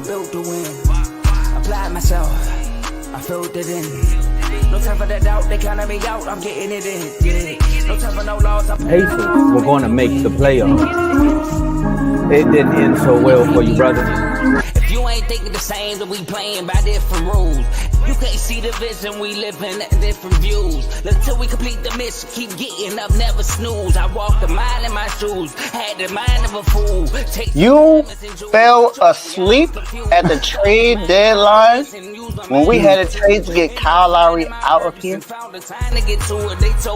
I'm built to win. Applied myself, I filled it in. No time for that doubt, they counted me out, I'm getting it in. Yeah. No time for no loss. Pacers were going to make the playoffs. It didn't end so well for you, brother. If you ain't thinking the same, then we playing by different rules. You can't see the vision, we live in different views. Until we complete the mission, keep getting up, never snooze. I walked a mile in my shoes, had the mind of a fool. You fell asleep at the trade deadline when we had a trade to get Kyle Lowry out of here. They told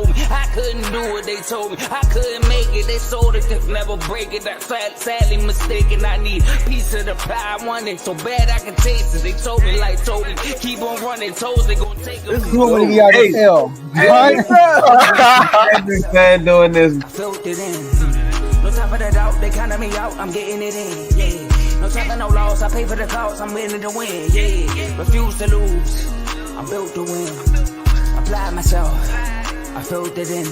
me I couldn't do it, they told me I couldn't make it. They sold it, just never break it. That's sadly mistaken. I need a piece of the pie, I want it so bad I can taste it. They told me like Toby, keep on running, toes they gonna take this is what we got to tell. Every fan doing this. I filled it in. No time for the doubt, they counted me out, I'm getting it in. Yeah. No time for no loss, I pay for the cost, I'm winning to win. Yeah. Refuse to lose, I'm built to win. Apply myself, I filled it in.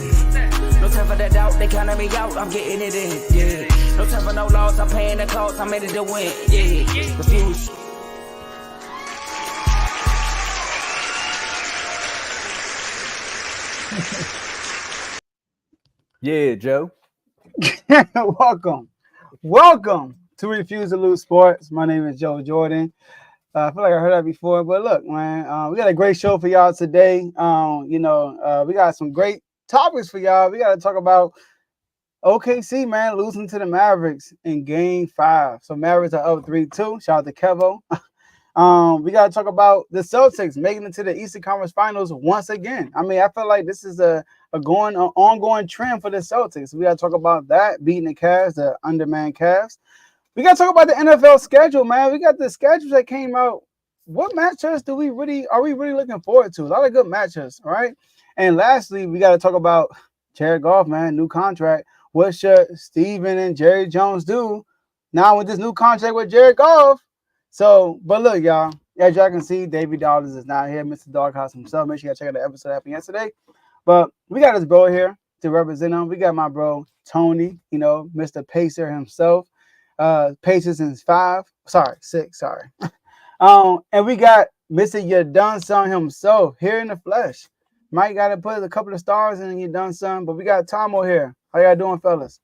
No time for the doubt, they counted me out, I'm getting it in. Yeah. No time for no loss, I'm paying the cost, I'm in it to win. Yeah. Refuse. Yeah, Joe. Welcome to Refuse to Lose Sports. My name is Joe Jordan. I feel like I heard that before, but look, man, we got a great show for y'all today. We got some great topics for y'all. We got to talk about OKC, man, losing to the Mavericks in Game 5. So Mavericks are up 3-2. Shout out to Kevo. We got to talk about the Celtics making it to the Eastern Conference Finals once again. I mean, I feel like this is an ongoing trend for the Celtics. We got to talk about that, beating the Cavs, the undermanned Cavs. We got to talk about the NFL schedule, man. We got the schedules that came out. What matchups are we really looking forward to? A lot of good matchups, all right? And lastly, we got to talk about Jared Goff, man, new contract. What should Steven and Jerry Jones do now with this new contract with Jared Goff? So, but look, y'all, as y'all can see, Davey Dollars is not here, Mr. Doghouse himself. Make sure you check out the episode that happened yesterday. But we got this bro here to represent him. We got my bro, Tony, Mr. Pacer himself. Pacers in 6. And we got Mr. Your Done Son himself here in the flesh. Mike got to put a couple of stars in Your Done Son, but we got Tomo here. How y'all doing, fellas?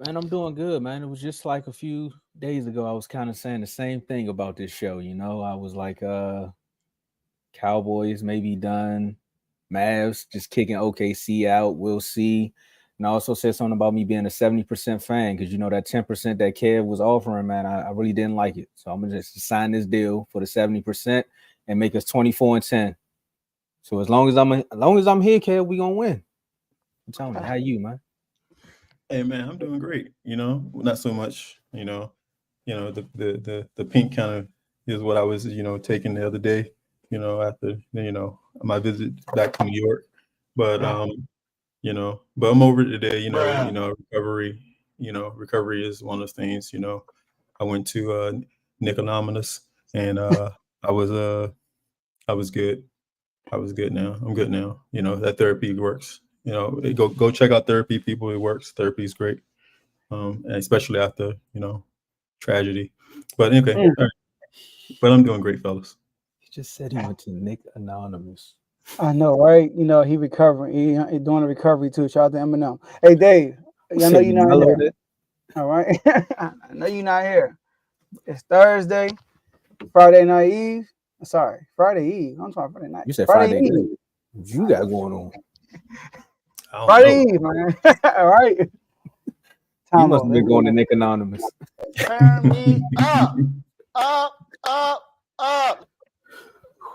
Man, I'm doing good, man. It was just like a few days ago, I was kind of saying the same thing about this show. I was like, Cowboys may be done. Mavs just kicking OKC out. We'll see. And I also said something about me being a 70% fan because, that 10% that Kev was offering, man, I really didn't like it. So I'm going to just sign this deal for the 70% and make us 24-10. So as long as I'm here, Kev, we going to win. I'm telling you, how you, man? Hey, man, I'm doing great. Not so much, the pink kind of is what I was, taking the other day, after, my visit back to New York. But, but I'm over it today, recovery is one of those things, I went to Nick Anonymous and I was good. I was good now. I'm good now. That therapy works. Go check out therapy, people. It works. Therapy is great. And especially after, tragedy. But okay. All right. But I'm doing great, fellas. He just said he went to Nick Anonymous. I know, right? He recovering. He doing a recovery too. Shout out to Eminem. Hey, Dave. I know you're not here. All right. I know you're not here. It's Thursday, Friday night Eve. Sorry, Friday Eve. I'm talking Friday night. You said Friday Eve. What you got going on? Friday Eve, man. All right. You must have been going to Nick Anonymous. Turn me up.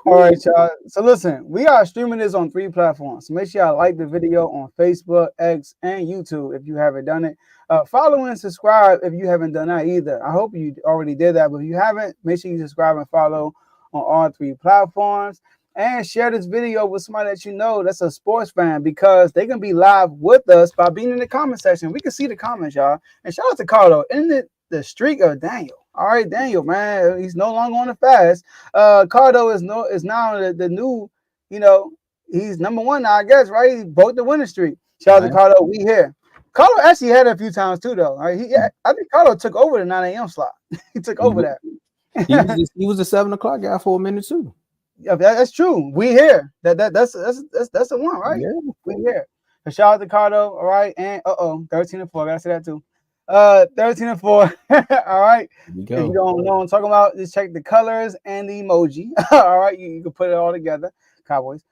All right, y'all. So listen, we are streaming this on 3 platforms. So make sure y'all like the video on Facebook, X, and YouTube if you haven't done it. Follow and subscribe if you haven't done that either. I hope you already did that, but if you haven't, make sure you subscribe and follow on all 3 platforms. And share this video with somebody that you know that's a sports fan because they can be live with us by being in the comment section. We can see the comments, y'all. And shout out to Carlo. Isn't it the streak of Daniel? All right, Daniel, man, he's no longer on the fast. Cardo is now the new, he's number 1 now, I guess, right? He broke the winning streak. Shout out to Cardo. We here. Carlo actually had it a few times too, though. Right? I think Carlo took over the 9 a.m. slot. He took over that. He was a 7 o'clock guy for a minute too. Yeah, that's true. We here. That's the one, right? Yeah. We here. So shout out to Cardo, all right, and 13-4. Gotta say that too. 13-4. All right. We If go. you don't know what I'm talking about, just check the colors and the emoji. All right, you can put it all together. Cowboys.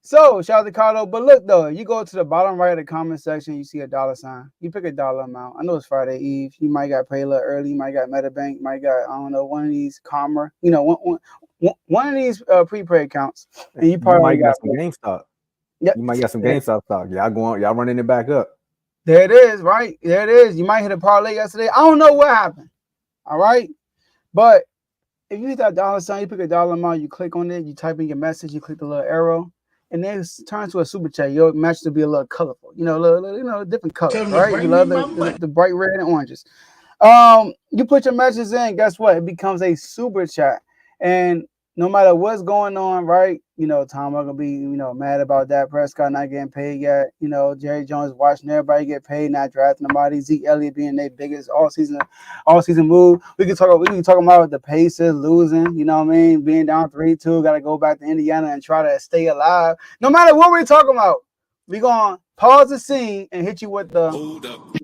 So shout out to Cardo. But look though, you go to the bottom right of the comment section, you see a dollar sign. You pick a dollar amount. I know it's Friday Eve. You might got paid a little early. You might got MetaBank. You might got, I don't know, one of these Commerce. You know, one of these prepaid accounts. And you probably might got some paid. GameStop. Yep. You might get some GameStop stock. Y'all running it back up. There it is, right? There it is. You might hit a parlay yesterday. I don't know what happened. All right. But if you hit that dollar sign, you pick a dollar amount, you click on it, you type in your message, you click the little arrow, and then it turns to a super chat. Your match to be a little colorful, different colors, right? You love the bright red and oranges. You put your messages in, guess what? It becomes a super chat. And no matter what's going on, right? Tom gonna be, mad about that. Prescott not getting paid yet. Jerry Jones watching everybody get paid, not drafting nobody. Zeke Elliott being their biggest all season move. We can talk about the Pacers losing, being down 3-2, gotta go back to Indiana and try to stay alive. No matter what we're talking about, we're gonna pause the scene and hit you with the hold up.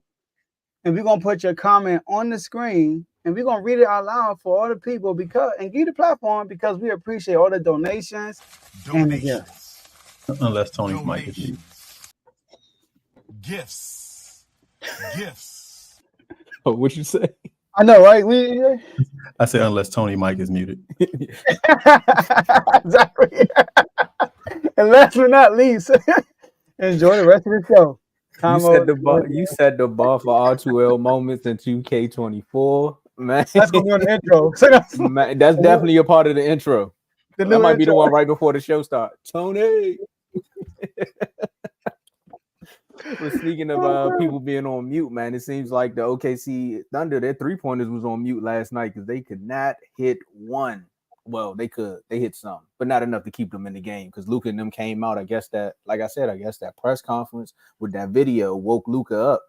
And we're gonna put your comment on the screen. And we're gonna read it out loud for all the people and give the platform because we appreciate all the donations. And the gifts. Unless Tony's mic is muted. Gifts. Oh, what you say? I know, right? I said unless Tony mic is muted. Exactly. And last but not least, enjoy the rest of the show. You set the bar for R2L moments in 2K24. Man, that's gonna be on the intro. Man, that's definitely a part of the intro. That might be the one right before the show starts. Tony. But speaking of people being on mute, man, it seems like the OKC Thunder, their 3-pointers was on mute last night because they could not hit one. Well, they hit some, but not enough to keep them in the game because Luka and them came out. I guess that press conference with that video woke Luka up.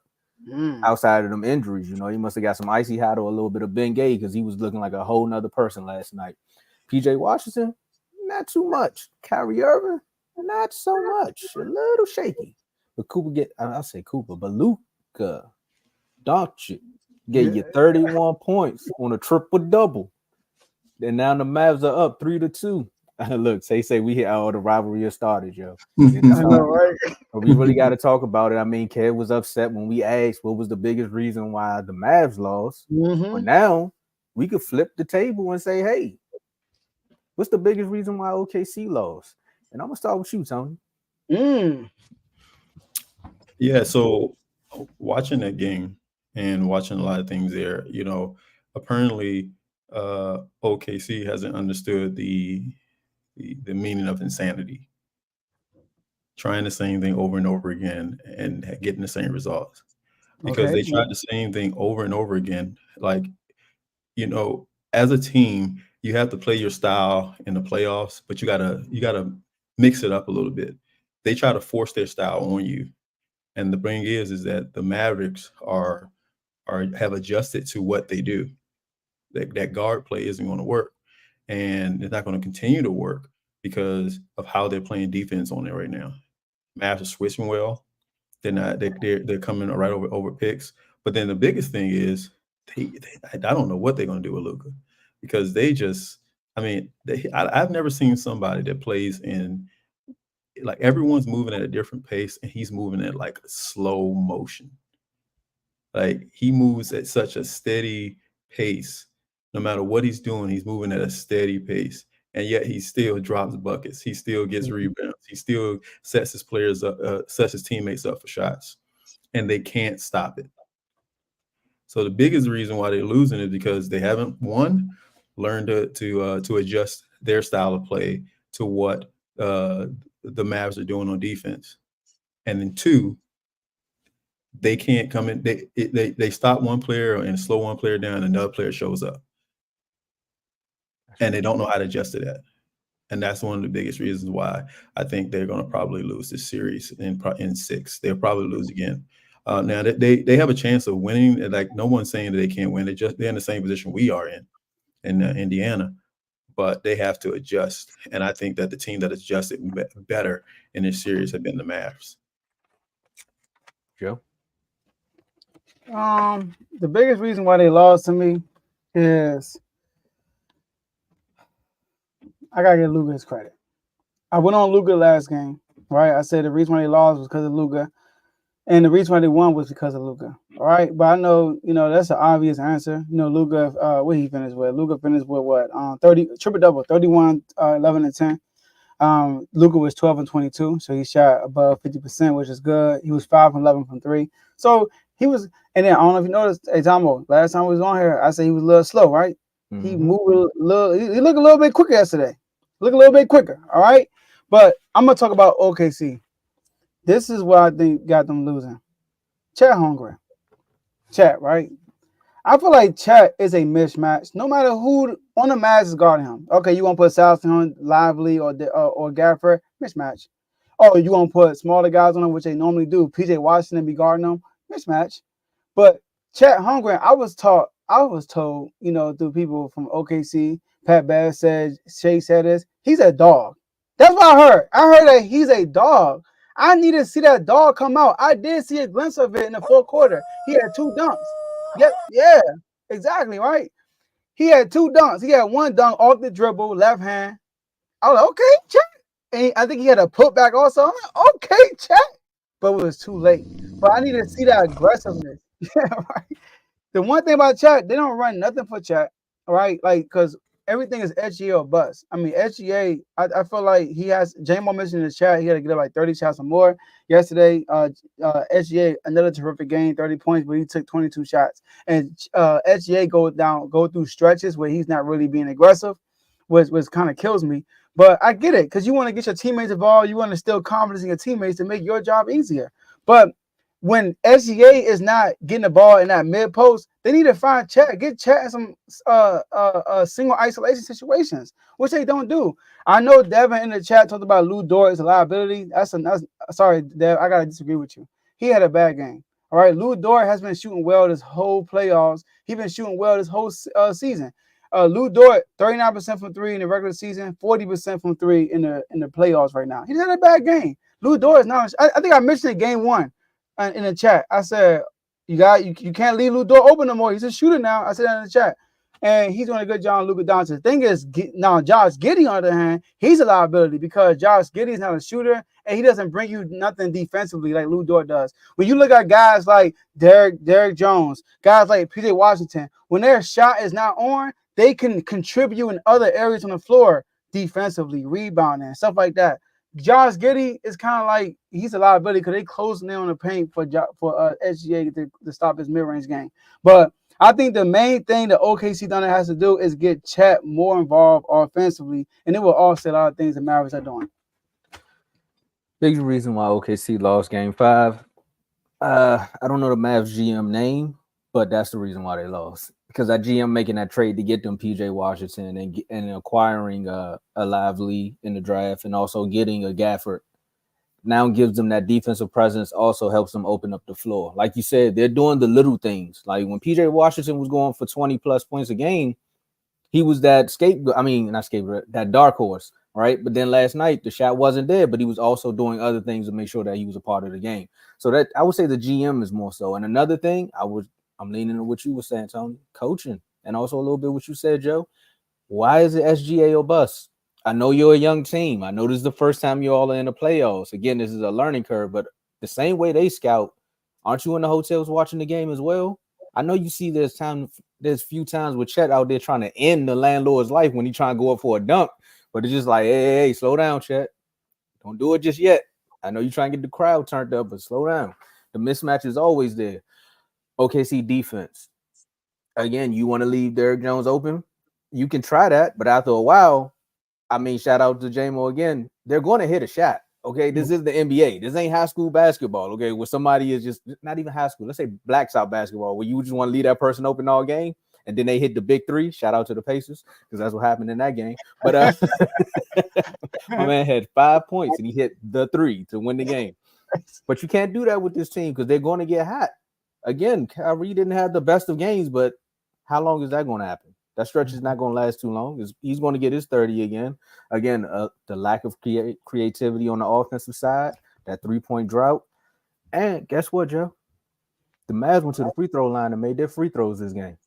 Outside of them injuries, he must have got some icy hot or a little bit of Bengay because he was looking like a whole nother person last night. PJ Washington, not too much. Kyrie Irving, not so much. A little shaky. But but Luka Doncic gave you 31 points on a triple double. And now the Mavs are up 3-2. Look, say we hit all the rivalry has started, yo. I know, right? But we really got to talk about it. I mean, Kev was upset when we asked what was the biggest reason why the Mavs lost. But now we could flip the table and say, hey, what's the biggest reason why OKC lost? And I'm gonna start with you, Tony. Yeah, so watching that game and watching a lot of things there, apparently OKC hasn't understood the meaning of insanity. Trying the same thing over and over again and getting the same results. Because they tried the same thing over and over again. Like, as a team, you have to play your style in the playoffs, but you gotta mix it up a little bit. They try to force their style on you. And the thing is that the Mavericks have adjusted to what they do. That guard play isn't going to work. And it's not going to continue to work because of how they're playing defense on it right now. Mavs are switching well. They're coming right over picks. But then the biggest thing is I don't know what they're going to do with Luka because I've never seen somebody that plays in like everyone's moving at a different pace and he's moving at like slow motion. Like he moves at such a steady pace. No matter what he's doing, he's moving at a steady pace. And yet he still drops buckets. He still gets rebounds. He still sets his players up, sets his teammates up for shots. And they can't stop it. So the biggest reason why they're losing is because they haven't, one, learned to adjust their style of play to what the Mavs are doing on defense. And then two, they can't come in. They stop one player and slow one player down, and another player shows up. And they don't know how to adjust to that. And that's one of the biggest reasons why I think they're going to probably lose this series in 6. They'll probably lose again. Now, they have a chance of winning. Like, no one's saying that they can't win. They're in the same position we are in. in Indiana, but they have to adjust. And I think that the team that adjusted better in this series have been the Mavs. Joe? The biggest reason why they lost to me is I gotta give Luka his credit. I went on Luka last game, right? I said the reason why they lost was because of Luka, and the reason why they won was because of Luka. All right, but I know that's an obvious answer. Luka, what he finished with? Luka finished with what? 30 triple double, 31, 11 and 10. Luka was 12 and 22, so he shot above 50%, which is good. He was 5 and 11 from 3. So he was, and then I don't know if you noticed, hey Tomo, last time we was on here, I said he was a little slow, right? Mm-hmm. He moved a little, he looked a little bit quicker yesterday. Look a little bit quicker, all right? But I'm gonna talk about OKC. This is what I think got them losing. Chet Holmgren. Chet, right? I feel like Chet is a mismatch. No matter who on the Mavs is guarding him. Okay, you want to put Southland, Lively, or Gafford, mismatch. Oh, you want to put smaller guys on him, which they normally do. PJ Washington be guarding them, mismatch. But Chet Holmgren, I was told, through people from OKC, Pat Bass said, Shea said this, he's a dog. That's what I heard. I heard that he's a dog. I need to see that dog come out. I did see a glimpse of it in the fourth quarter. He had 2 dunks. Yeah, exactly, right? He had 2 dunks. He had 1 dunk off the dribble, left hand. I was like, okay, Chet. And I think he had a putback also. I'm like, okay, Chet. But it was too late. But I need to see that aggressiveness. Yeah, right. The one thing about Chet, they don't run nothing for Chet, right? Like, because everything is SGA or bust. I mean, SGA, I feel like he has, J-Mo mentioned in the chat, he had to get up like 30 shots or more. Yesterday, SGA, another terrific game, 30 points, but he took 22 shots. And SGA go through stretches where he's not really being aggressive, which kind of kills me. But I get it, because you want to get your teammates involved. You want to instill confidence in your teammates to make your job easier. But when SGA is not getting the ball in that mid post, they need to find Chet, get Chet in some single isolation situations, which they don't do. I know Devin in the chat talked about Lou Dort as a liability. Sorry, Dev, I gotta disagree with you. He had a bad game. All right, Lou Dort has been shooting well this whole playoffs. He's been shooting well this whole season. Lou Dort, 39% from 3 in the regular season, 40% from 3 in the playoffs right now. He's had a bad game. Lou Dort is not. I think I mentioned it game 1 in the chat. I said you can't leave Lou Dort open no more. He's a shooter now. I said that in the chat, and he's doing a good job on Luka Doncic. The thing is, now Josh Giddey on the other hand, he's a liability because Josh Giddey is not a shooter and he doesn't bring you nothing defensively like Lou Dort does. When you look at guys like Derek Jones, guys like PJ Washington, when their shot is not on, they can contribute in other areas on the floor defensively, rebounding, stuff like that. Josh Giddey is kind of like he's a liability because they closing in on the paint for SGA to stop his mid-range game. But I think the main thing that OKC Thunder has to do is get Chet more involved offensively, and it will offset a lot of things the Mavericks are doing. Big reason why OKC lost Game 5. I don't know the Mavs GM name, but that's the reason why they lost. Because that GM making that trade to get them PJ Washington and acquiring a Lively in the draft and also getting a Gafford now gives them that defensive presence, also helps them open up the floor. Like you said, they're doing the little things. Like when PJ Washington was going for 20 plus points a game, he was that that dark horse, right? But then last night the shot wasn't there, but he was also doing other things to make sure that he was a part of the game. So that I would say the GM is more so. And another thing, I'm leaning into what you were saying, Tony, coaching, and also a little bit what you said, Joe. Why is it SGA or bust? I know you're a young team. I know this is the first time you all are in the playoffs. Again, this is a learning curve, but the same way they scout, aren't you in the hotels watching the game as well? I know you see there's few times with Chet out there trying to end the landlord's life when he's trying to go up for a dunk, but it's just like, hey, slow down, Chet. Don't do it just yet. I know you're trying to get the crowd turned up, but slow down. The mismatch is always there. OKC defense. Again, you want to leave Derek Jones open? You can try that, but after a while, I mean, shout out to J-Mo again. They're going to hit a shot. Okay, this is the NBA. This ain't high school basketball. Okay, where somebody is just not even high school. Let's say blacks out basketball, where you just want to leave that person open all game, and then they hit the big 3. Shout out to the Pacers because that's what happened in that game. But my man had 5 points and he hit the 3 to win the game. But you can't do that with this team because they're going to get hot. Again, Kyrie didn't have the best of games, but how long is that going to happen? That stretch is not going to last too long. He's going to get his 30 again. Again, the lack of creativity on the offensive side, that 3-point drought. And guess what, Joe? The Mavs went to the free throw line and made their free throws this game.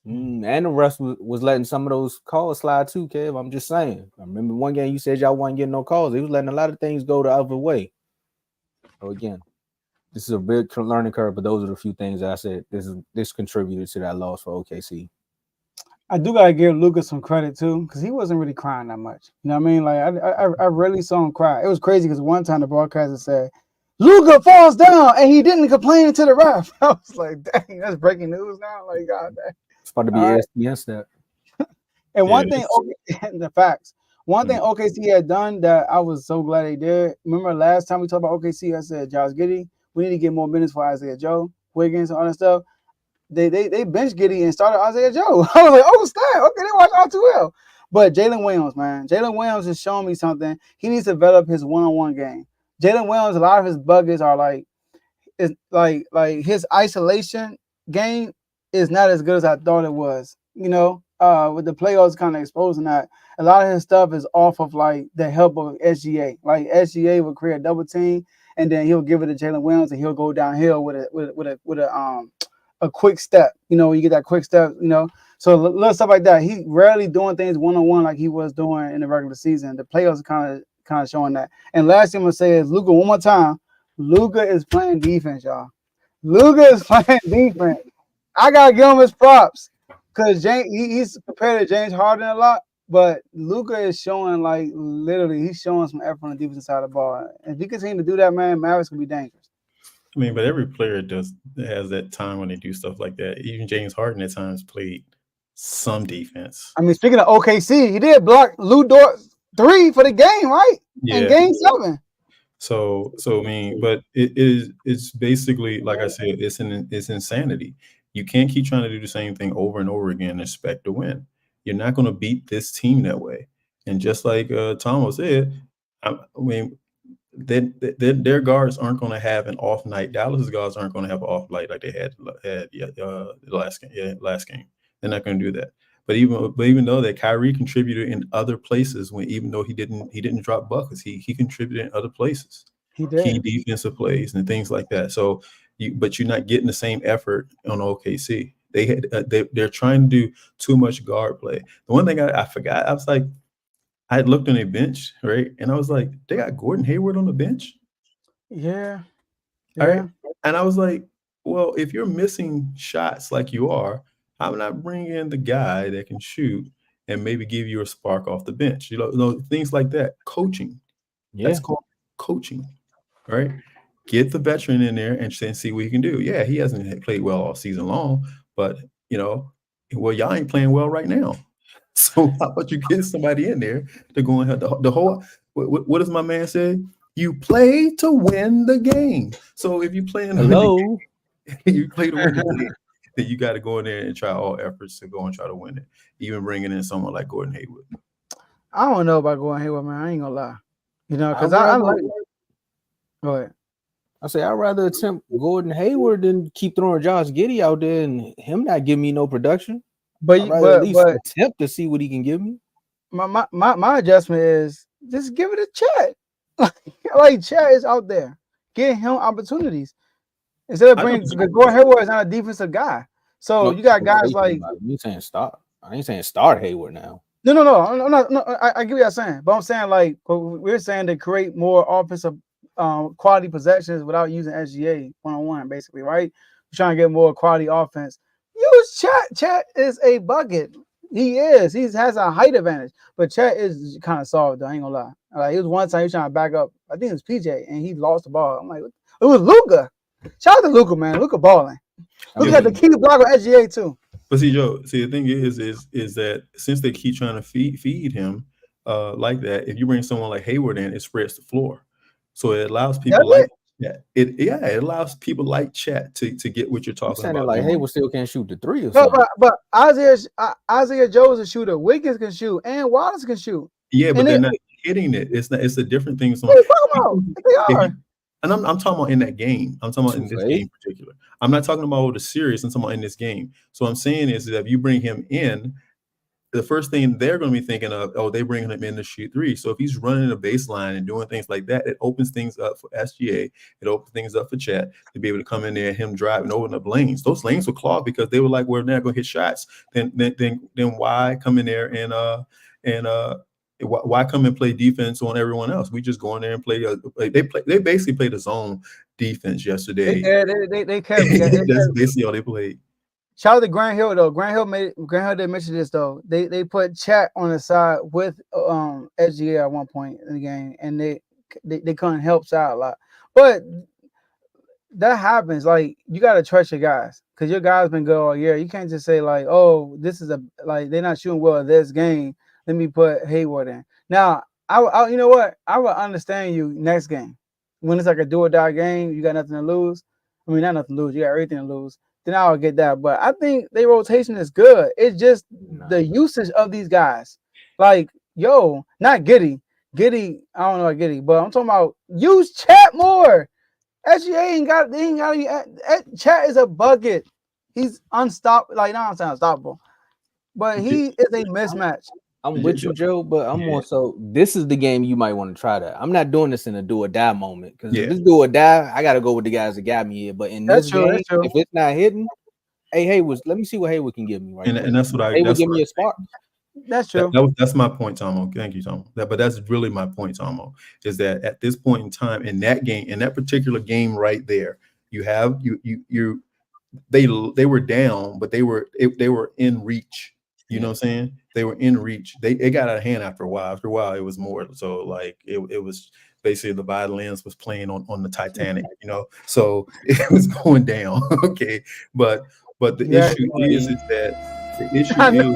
And the rest was letting some of those calls slide too, Kev. I'm just saying. I remember one game you said y'all wasn't getting no calls. They was letting a lot of things go the other way. So again, this is a big learning curve, but those are the few things I said. This contributed to that loss for OKC. I do gotta give Luka some credit too, because he wasn't really crying that much. You know what I mean? Like I rarely saw him cry. It was crazy because one time the broadcaster said, Luka falls down and he didn't complain to the ref. I was like, dang, that's breaking news now. Like, God dang. It's about to be ESPN step. And one thing, the facts. One thing OKC had done that I was so glad they did. Remember last time we talked about OKC, I said, Josh Giddey, we need to get more minutes for Isaiah Joe, Wiggins, and all that stuff. They benched Giddey and started Isaiah Joe. I was like, oh, snap. Okay, they watch out too well. But Jalen Williams, man. Jalen Williams is showing me something. He needs to develop his one-on-one game. Jalen Williams, a lot of his buggers are like his isolation game is not as good as I thought it was. You know, with the playoffs kind of exposing that, a lot of his stuff is off of like the help of SGA. Like SGA will create a double team, and then he'll give it to Jalen Williams, and he'll go downhill with a quick step. You know, you get that quick step. You know, so little stuff like that. He rarely doing things one-on-one like he was doing in the regular season. The playoffs kind of showing that. And last thing I'm gonna say is Luka one more time. Luka is playing defense, y'all. Luka is playing defense. I gotta give him his props because he's compared to James Harden a lot, but Luka is showing like literally he's showing some effort on the defensive side of the ball. If he continue to do that, man, Mavericks will be dangerous. I mean, but every player has that time when they do stuff like that. Even James Harden at times played some defense. I mean, speaking of OKC, he did block Lou Dort's 3 for the game, right? Yeah. In game 7. So I mean, but it's basically like I said, it's insanity. You can't keep trying to do the same thing over and over again and expect to win. You're not going to beat this team that way. And just like Tomo said, I mean, their guards aren't going to have an off night. Dallas's guards aren't going to have an off night like they had last game. They're not going to do that. But even though that Kyrie contributed in other places, even though he didn't drop buckets, he contributed in other places. He did. Key defensive plays and things like that. So, but you're not getting the same effort on OKC. They're trying to do too much guard play. The one thing I forgot, I was like, I had looked on a bench, right, and I was like, they got Gordon Hayward on the bench. Yeah. All right, and I was like, well, if you're missing shots like you are, how would I bring in the guy that can shoot and maybe give you a spark off the bench? You know, things like that. Coaching. Yeah. That's called coaching, right? Get the veteran in there and see what he can do. Yeah, he hasn't played well all season long, but, you know, well, y'all ain't playing well right now. So how about you get somebody in there to go and have the whole – what does my man say? You play to win the game. So if you play in the game, you play to win the game. Then you got to go in there and try all efforts to go and try to win it. Even bringing in someone like Gordon Hayward. I don't know about Gordon Hayward, man. I ain't gonna lie. You know, because I like. Go ahead. I say I'd rather attempt Gordon Hayward than keep throwing Josh Giddey out there and him not give me no production. But at least attempt to see what he can give me. My adjustment is just give it a Chet. Like Chet is out there. Get him opportunities. Instead of bringing Gordon Hayward is not a defensive guy. So you got guys like you saying start. I ain't saying start Hayward now. No. I'm not, I get what you're saying, but I'm saying like we're saying to create more offensive quality possessions without using SGA one-on-one, basically, right? We're trying to get more quality offense. Use Chet. Chet is a bucket. He is. He has a height advantage, but Chet is kind of soft. Though, I ain't gonna lie. Like it was one time he was trying to back up. I think it was PJ, and he lost the ball. I'm like, it was Luka. Shout out to Luka, man. Luka balling. Luka got the key block on SGA too. But see, Joe. See, the thing is that since they keep trying to feed him like that, if you bring someone like Hayward in, it spreads the floor, so it allows people like Chet. It allows people like Chet to get what you're talking about. Like Hayward still can't shoot the 3 or something. But Isaiah Joe is a shooter. Wiggins can shoot, and Wallace can shoot. Yeah, but they're not hitting it. It's a different thing. What are you talking about? They are. And I'm talking about in that game. I'm talking about in this 2 for 8. game in particular. I'm not talking about the series. I'm talking about in this game. So what I'm saying is that if you bring him in, the first thing they're going to be thinking of, oh, they bring him in to shoot three. So if he's running a baseline and doing things like that, it opens things up for SGA. It opens things up for Chat to be able to come in there and him drive and open up lanes. Those lanes were clogged because they were like, we're not going to hit shots. Then why come in there and why come and play defense on everyone else? We just go in there and play. They basically played a zone defense yesterday. They kept. That's basically all they played. Shout out to Grant Hill though. Grant Hill did mention this though. They put Chat on the side with SGA at one point in the game, and they couldn't help out a lot. But that happens. Like, you gotta trust your guys because your guys been good all year. You can't just say like, oh, this is they're not shooting well this game. Let me put Hayward in. Now, I you know what? I would understand you next game when it's like a do or die game. You got nothing to lose. I mean, not nothing to lose. You got everything to lose. Then I would get that. But I think their rotation is good. It's just the usage of these guys. Like, yo, not Giddy. Giddy, I don't know about Giddy, but I'm talking about use Chat more. SGA ain't got Chat is a bucket. He's unstoppable. Like, not unstoppable, but he is a mismatch. I'm with you, Joe, but I'm more so. This is the game you might want to try that. I'm not doing this in a do or die moment because if it's do or die, I got to go with the guys that got me here. But in this game, if it's not hitting, hey Hayward, let me see what Hayward can give me right now. And that's what Hayward give me a spark. That's true. That's my point, Tomo. Thank you, Tomo. But that's really my point, Tomo, is that at this point in time, in that game, in that particular game right there, you have they were down, but they were in reach. You know what I'm saying? They were in reach. It got out of hand after a while. After a while, it was more so like it was basically the violins was playing on the Titanic, you know. So it was going down. Okay. But the issue is that the issue is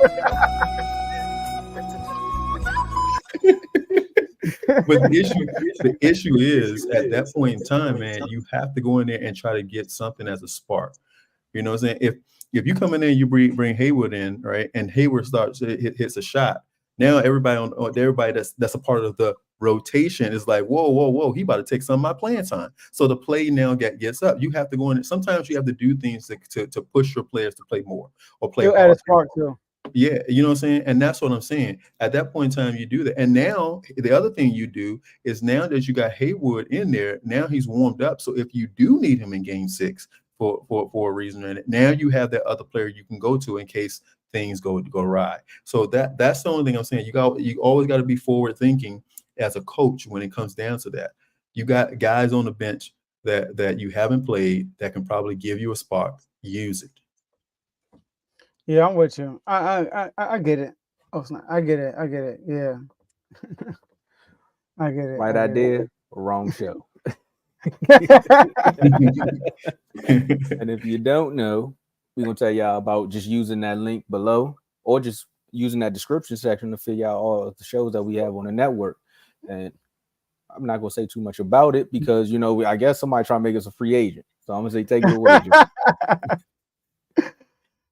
but the issue is at that point in time, man, you have to go in there and try to get something as a spark. You know what I'm saying? If you come in there and you bring Hayward in, right, and Hayward hits a shot, now everybody that's a part of the rotation is like, whoa, he about to take some of my playing time. So the play now gets up. You have to go in. Sometimes you have to do things to push your players to play more or play harder. Add a spark too. Yeah, you know what I'm saying? And that's what I'm saying. At that point in time, you do that. And now the other thing you do is now that you got Hayward in there, now he's warmed up. So if you do need him in game 6 for a reason, and now you have that other player you can go to in case things go awry. So that's the only thing I'm saying. You always got to be forward thinking as a coach when it comes down to that. You got guys on the bench that you haven't played that can probably give you a spark. Use it. Yeah, I'm with you. I get it. Oh, snap. I get it. Yeah. I get it. Right idea, wrong show. And if you don't know, we're gonna tell y'all about just using that link below or just using that description section to figure out all of the shows that we have on the network. And I'm not gonna say too much about it because I guess somebody trying to make us a free agent. So I'm gonna say take it away, Joe.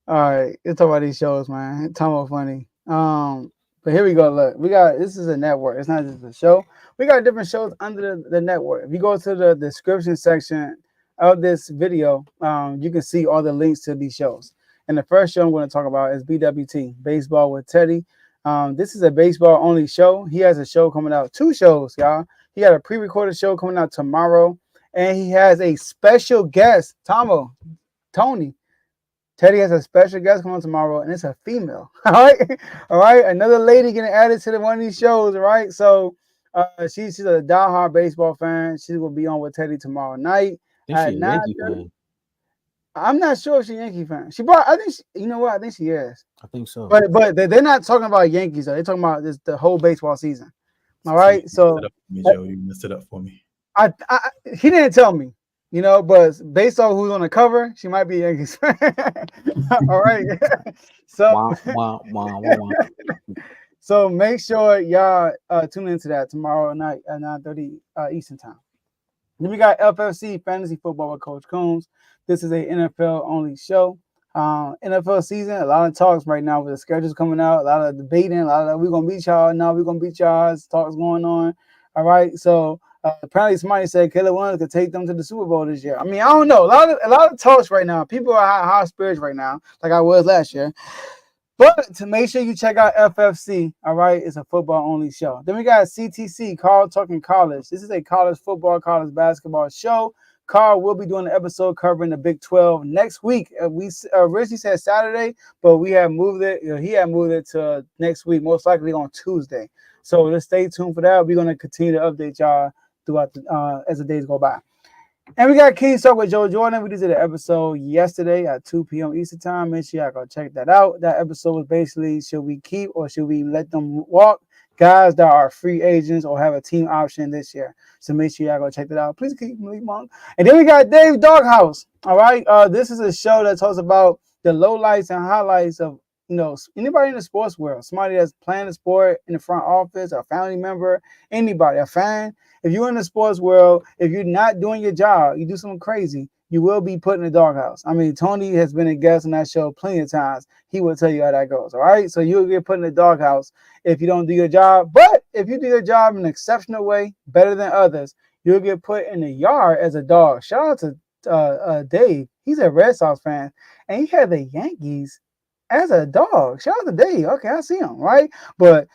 All right, let's talk about these shows, man. Tomo funny. But here we go. Look, this is a network. It's not just a show. We got different shows under the network. If you go to the description section of this video, you can see all the links to these shows. And the first show I'm going to talk about is BWT, Baseball with Teddy. This is a baseball only show. He has a show coming out, 2 shows, y'all. He got a pre-recorded show coming out tomorrow, and he has a special guest, Tony. Teddy has a special guest coming on tomorrow, and it's a female. All right. Another lady getting added to one of these shows. All right. So she's a diehard baseball fan. She's gonna be on with Teddy tomorrow night at 9:30. I'm not sure if she's a Yankee fan. I think she is. I think so. But they're not talking about Yankees though. They're talking about the whole baseball season. All right. So you messed it up for me. He didn't tell me. But based on who's on the cover, she might be a Yankees fan. All right. So, so make sure y'all tune into that tomorrow night at 9:30 Eastern time. Then we got FFC Fantasy Football with Coach Coombs. This is a NFL only show. NFL season, a lot of talks right now with the schedules coming out, a lot of debating, we're gonna beat y'all. No, we're gonna beat y'all. Talks going on. All right. So Apparently, somebody said Caleb Williams could take them to the Super Bowl this year. I mean, I don't know. A lot of talks right now. People are high spirits right now, like I was last year. But to make sure you check out FFC, all right, it's a football-only show. Then we got CTC, Carl Talking College. This is a college football, college basketball show. Carl will be doing an episode covering the Big 12 next week. We originally said Saturday, but we have moved it. He had moved it to next week, most likely on Tuesday. So just stay tuned for that. We're going to continue to update y'all throughout as the days go by. And we got King's Talk with Joe Jordan. We just did an episode yesterday at 2 p.m. Eastern Time. Make sure y'all go check that out. That episode was basically, should we keep or should we let them walk guys that are free agents or have a team option this year? So make sure y'all go check that out. Please keep me on. And then we got Dave Doghouse. All right. This is a show that talks about the lowlights and highlights of, anybody in the sports world, somebody that's playing the sport in the front office, a family member, anybody, a fan. If you're in the sports world, if you're not doing your job, you do something crazy, you will be put in the doghouse. I mean, Tony has been a guest on that show plenty of times. He will tell you how that goes, all right? So you'll get put in the doghouse if you don't do your job. But if you do your job in an exceptional way, better than others, you'll get put in the yard as a dog. Shout out to Dave. He's a Red Sox fan, and he had the Yankees as a dog. Shout out to Dave. Okay, I see him, right? But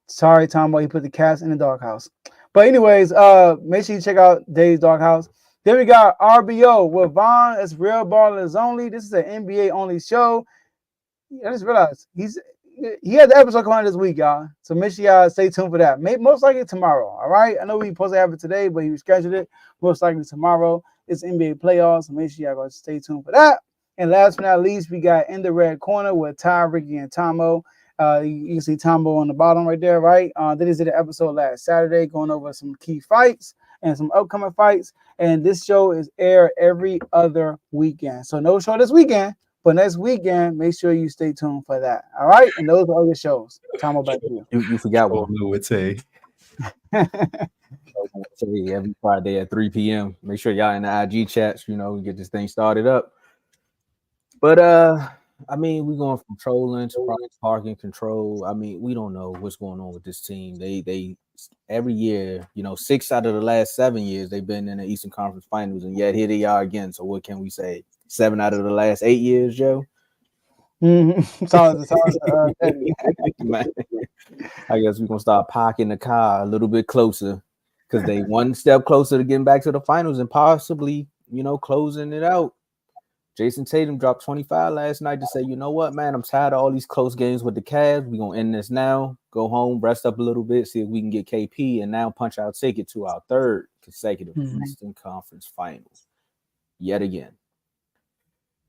sorry, Tomo, he put the cats in the doghouse. But anyways, make sure you check out Dave's Doghouse. Then we got RBO with Vaughn. It's Real Ballers Only. This is an NBA only show. I just realized he had the episode coming this week, y'all. So make sure y'all stay tuned for that. Most likely tomorrow. All right. I know we supposed to have it today, but he rescheduled it. Most likely tomorrow. It's NBA playoffs. So make sure y'all go stay tuned for that. And last but not least, we got In the Red Corner with Ty, Ricky, and Tomo. You can see Tomo on the bottom right there, right? They just did an episode last Saturday going over some key fights and some upcoming fights. And this show is aired every other weekend. So no show this weekend, but next weekend, make sure you stay tuned for that. All right? And those are all your shows. Tomo, back to you. You forgot what we would say. Every Friday at 3 p.m. Make sure y'all in the IG chats, we get this thing started up. But I mean, we're going from trolling to parking control. I mean, we don't know what's going on with this team. They every year, 6 out of the last 7 years, they've been in the Eastern Conference Finals, and yet here they are again. So what can we say? 7 out of the last 8 years, Joe? Mm-hmm. I guess we're going to start parking the car a little bit closer because they one step closer to getting back to the finals and possibly, closing it out. Jason Tatum dropped 25 last night to say, you know what, man, I'm tired of all these close games with the Cavs. We're going to end this now, go home, rest up a little bit, see if we can get KP, and now punch our ticket to our third consecutive Eastern Conference Finals yet again.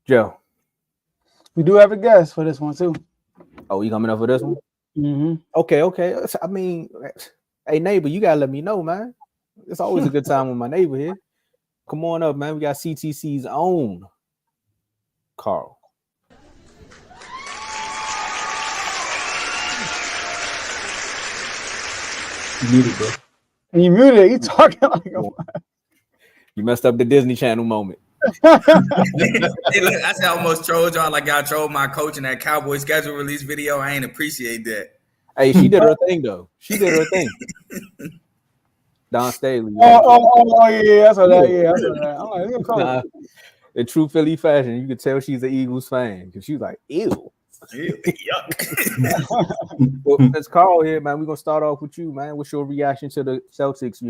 Joe. We do have a guest for this one, too. Oh, you coming up for this one? Mm-hmm. Okay. I mean, hey, neighbor, you got to let me know, man. It's always a good time with my neighbor here. Come on up, man. We got CTC's own Carl. You muted, bro. And you muted. You talking like you messed up the Disney Channel moment. Hey, look, I said I almost trolled y'all like I trolled my coach in that Cowboy schedule release video. I ain't appreciate that. Hey, she did her thing though. She did her thing. Don Staley. Yeah, that's what that. Yeah, that's what that. I'm like, in true Philly fashion, you could tell she's an Eagles fan because she was like, ew. Yuck. Well, let's Carl here, man. We're gonna start off with you, man. What's your reaction to the Celtics,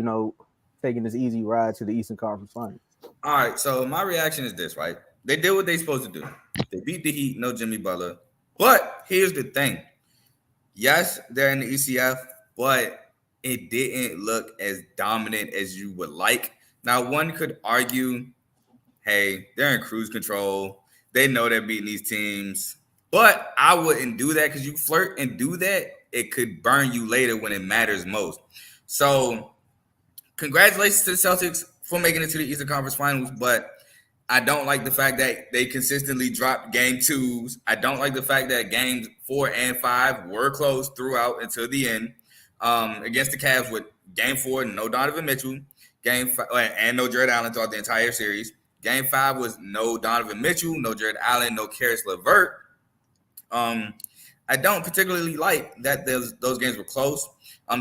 taking this easy ride to the Eastern Conference Finals? All right, so my reaction is this, right? They did what they supposed to do. They beat the Heat, no Jimmy Butler. But here's the thing. Yes, they're in the ECF, but it didn't look as dominant as you would like. Now, one could argue, hey, they're in cruise control. They know they're beating these teams. But I wouldn't do that because you flirt and do that, it could burn you later when it matters most. So congratulations to the Celtics for making it to the Eastern Conference Finals, but I don't like the fact that they consistently dropped game twos. I don't like the fact that games 4 and 5 were close throughout until the end. Against the Cavs with game 4, no Donovan Mitchell, game 5, and no Jared Allen throughout the entire series. Game 5 was no Donovan Mitchell, no Jared Allen, no Karis LeVert. I don't particularly like that those games were close.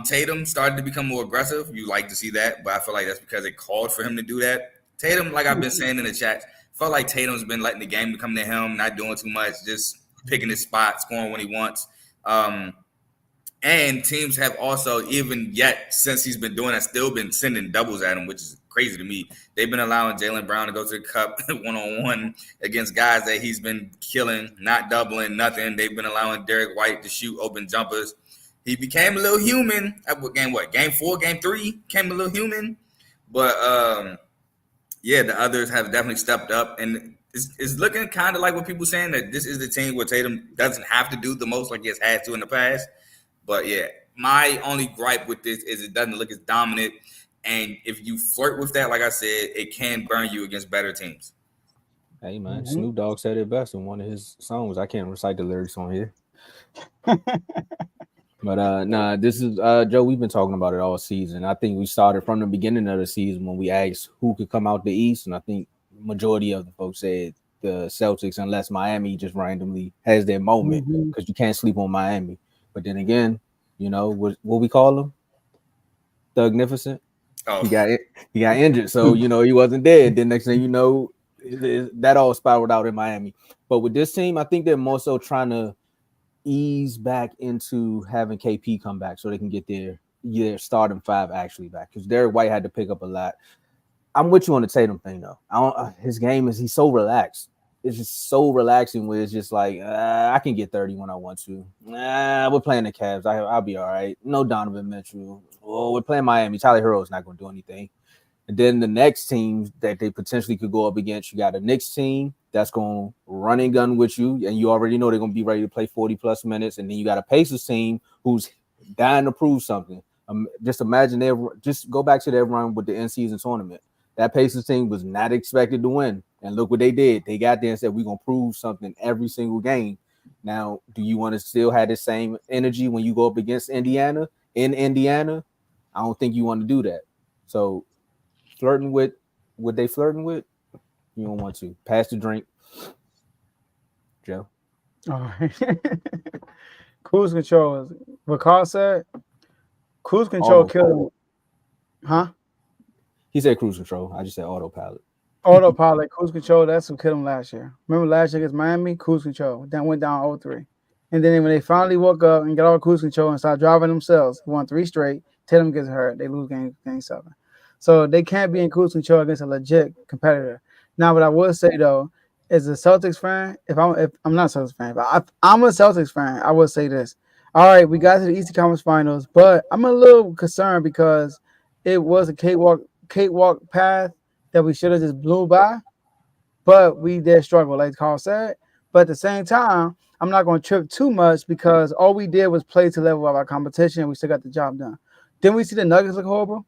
Tatum started to become more aggressive. You like to see that, but I feel like that's because it called for him to do that. Tatum, like I've been saying in the chat, felt like Tatum's been letting the game come to him, not doing too much, just picking his spot, scoring when he wants. And teams have also, even yet, since he's been doing that, still been sending doubles at him, which is crazy to me. They've been allowing Jaylen Brown to go to the cup one-on-one against guys that he's been killing, not doubling, nothing. They've been allowing Derek White to shoot open jumpers. He became a little human at game 4, game 3, became a little human. But, yeah, the others have definitely stepped up. And it's looking kind of like what people saying, that this is the team where Tatum doesn't have to do the most like he has had to in the past. But, yeah, my only gripe with this is it doesn't look as dominant. And if you flirt with that, like I said, it can burn you against better teams. Hey, man, Snoop Dogg said it best in one of his songs. I can't recite the lyrics on here. But, nah, this is, Joe, we've been talking about it all season. I think we started from the beginning of the season when we asked who could come out the East. And I think majority of the folks said the Celtics, unless Miami just randomly has their moment, because you can't sleep on Miami. But then again, you know, what we call them? Thugnificent. Oh. He got injured, so you know he wasn't dead. Then next thing you know, that all spiraled out in Miami. But with this team, I think they're more so trying to ease back into having KP come back so they can get their starting 5 actually back, because Derek White had to pick up a lot. I'm with you on the Tatum thing though. His game he's so relaxed. It's just so relaxing where it's just like I can get 30 when I want to. We're playing the Cavs. I'll be all right. No Donovan Mitchell. Oh, we're playing Miami. Tyler Hero's not going to do anything. And then the next team that they potentially could go up against, you got a Knicks team that's going to run and gun with you, and you already know they're going to be ready to play 40-plus minutes. And then you got a Pacers team who's dying to prove something. Just imagine just go back to their run with the in-season tournament. That Pacers team was not expected to win. And look what they did. They got there and said, we're going to prove something every single game. Now, do you want to still have the same energy when you go up against Indiana in Indiana? I don't think you want to do that. So flirting with what they flirting with, you don't want to. Pass the drink. Joe. All right. Cruise control is what Carl said. Cruise control killed him. Huh? He said cruise control. I just said autopilot. Autopilot, cruise control, that's what killed him last year. Remember last year against Miami? Cruise control. Then went down 0-3. And then when they finally woke up and got all cruise control and started driving themselves, won 3 straight, Tatum gets hurt. They lose game 7. So they can't be in cruise control against a legit competitor. Now, what I will say, though, as a Celtics fan, if I'm not a Celtics fan, but I'm a Celtics fan, I will say this. All right, we got to the Eastern Conference Finals, but I'm a little concerned because it was a cakewalk path that we should have just blew by, but we did struggle, like Carl said. But at the same time, I'm not going to trip too much because all we did was play to level of our competition, and we still got the job done. Didn't we see the Nuggets look horrible?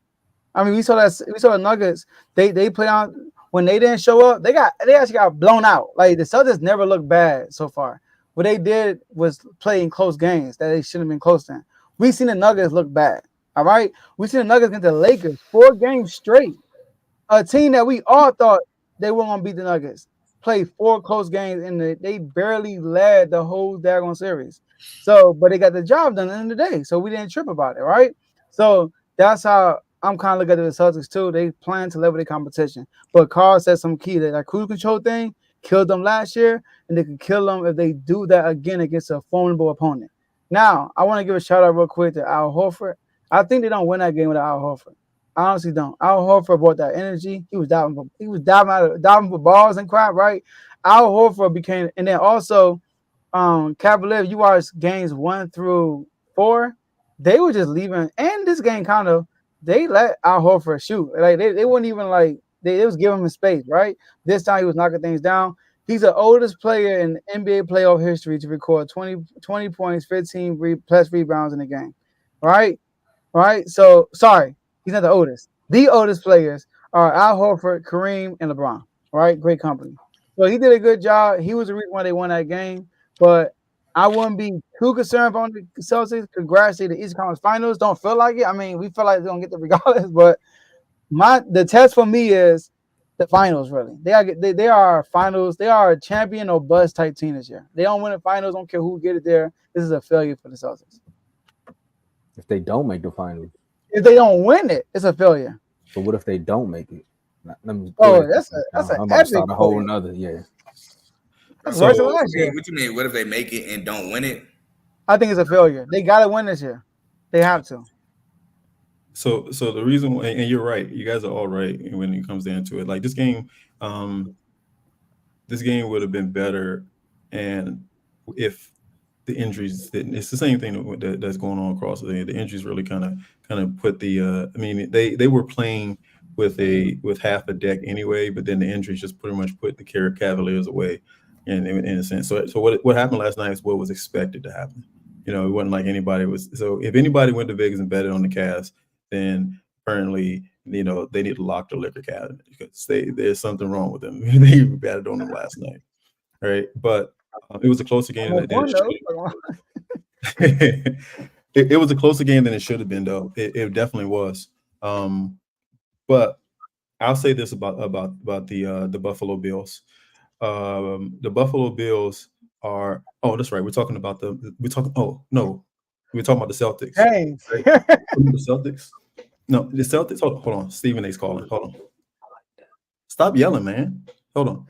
I mean, we saw the Nuggets. They played on when they didn't show up. They actually got blown out. Like the Celtics never looked bad so far. What they did was play in close games that they shouldn't have been close in. We seen the Nuggets look bad. All right, we seen the Nuggets against the Lakers 4 games straight. A team that we all thought they were going to beat the Nuggets. Played 4 close games, and they barely led the whole daggone series. So, but they got the job done at the end of the day, so we didn't trip about it, right? So that's how I'm kind of looking at the Celtics too. They plan to level their competition. But Carl said some key that cruise control thing killed them last year, and they can kill them if they do that again against a formidable opponent. Now, I want to give a shout out real quick to Al Horford. I think they don't win that game without Al Horford. I honestly don't. Al Horford brought that energy. He was diving for balls and crap, right? Al Horford became, and then also Cavaliers, you watch games 1 through 4, they were just leaving. And this game they let Al Horford shoot. Like they wouldn't even they was giving him space, right? This time he was knocking things down. He's the oldest player in NBA playoff history to record 20 points, 15 plus rebounds in a game, right? Right? So, sorry, he's not the oldest. The oldest players are Al Horford, Kareem, and LeBron, right? Great company. So he did a good job. He was the reason why they won that game. But I wouldn't be too concerned on the Celtics. Congrats to the Eastern Conference Finals. Don't feel like it. I mean, we feel like they're going to get the regardless. But the test for me is The finals, really. They are finals. They are a champion or bust type team this year. They don't win the finals. Don't care who get it there. This is a failure for the Celtics. If they don't make the finals. If they don't win it, it's a failure. But what if they don't make it? That's an I'm about to start a whole nother. Yeah. So, Worse than last year. what you mean? What if they make it and don't win it? I think it's a failure. They got to win this year. They have to. So the reason, and you're right, you guys are all right when it comes down to it. Like this game would have been better, and if the injuries didn't. It's the same thing that's going on across the injuries really kind of put the. I mean, they were playing with half a deck anyway, but then the injuries just pretty much put the Cavaliers away, in a sense. So what happened last night is what was expected to happen. You know, it wasn't like anybody was. So if anybody went to Vegas and betted on the Cavs, then apparently, you know, they need to lock the liquor cabinet because there's something wrong with them. They batted on them last night, right? But it was a closer game than it was a closer game than it should have been, though. It definitely was. But I'll say this about the Buffalo Bills. The Buffalo Bills are. Oh, that's right. We're talking about the Celtics. Hey, right? The Celtics. No, the Celtics. Hold on. Stephen A's calling. Hold on. Stop yelling, man. Hold on.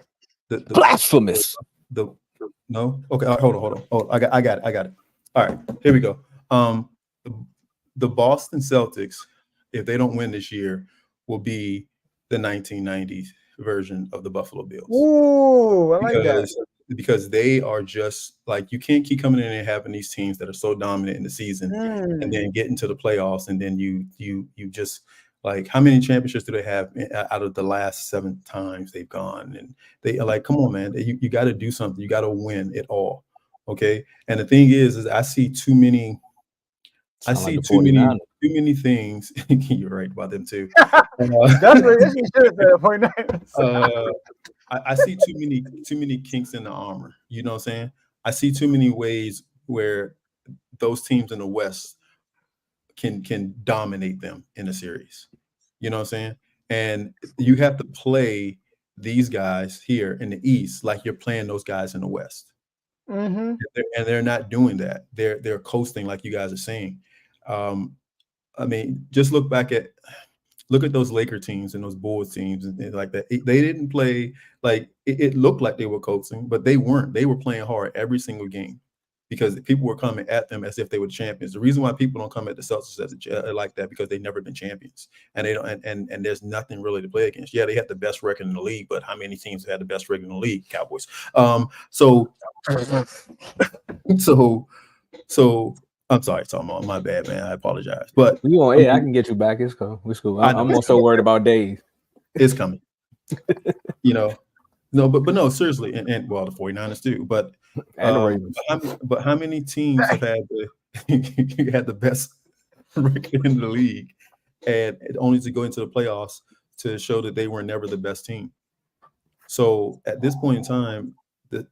The Blasphemous. No. Okay. Hold on. Oh, I got it. All right. Here we go. The Boston Celtics, if they don't win this year, will be the 1990s version of the Buffalo Bills. Ooh, I like that. Because they are just like, you can't keep coming in and having these teams that are so dominant in the season and then get into the playoffs and then you just like, how many championships do they have out of the last 7 times they've gone? And they are like, come on, man, you got to do something. You got to win it all. Okay. And the thing is I see too many. I see too many things. You're right about them too. That's what you should have said. I see too many kinks in the armor. You know what I'm saying? I see too many ways where those teams in the West can dominate them in a series. You know what I'm saying? And you have to play these guys here in the East like you're playing those guys in the West. Mm-hmm. And they're not doing that. They're coasting like you guys are saying. I mean, just look at those Laker teams and those Bulls teams and like that. They didn't play like it looked like they were coasting, but they weren't. They were playing hard every single game because people were coming at them as if they were champions. The reason why people don't come at the Celtics like that because they've never been champions and they don't. And there's nothing really to play against. Yeah, they had the best record in the league, but how many teams have had the best record in the league? Cowboys. So. I'm sorry, Tomo. My bad, man. I apologize. But I can get you back. It's cool. It's cool. I'm also worried about Dave. It's coming. You know, no, but no, seriously, and well, the 49ers too. But but how many teams have had the best record in the league, and only to go into the playoffs to show that they were never the best team? So at this point in time, the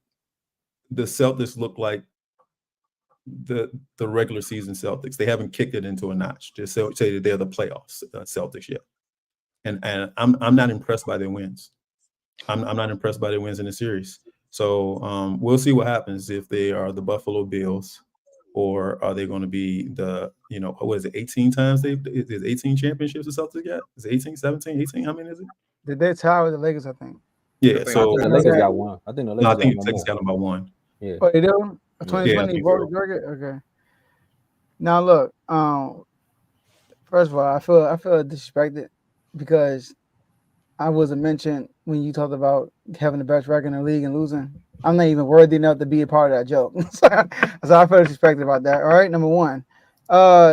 Celtics look like the regular season Celtics. They haven't kicked it into a notch to say that they're the playoffs Celtics yet. And I'm not impressed by their wins. I'm not impressed by their wins in the series. So we'll see what happens if they are the Buffalo Bills or are they going to be the, what is it, 18 times there's 18 championships the Celtics got? Is it 18, 17, 18? How many is it? Did they tie with the Lakers, I think? Yeah, so the Lakers got one. I think the Lakers got them by one. Yeah. Oh, they do? 2020 voted Georgia? Okay. Now look, first of all, I feel disrespected because I wasn't mentioned when you talked about having the best record in the league and losing. I'm not even worthy enough to be a part of that joke. So I feel disrespected about that. All right, number one.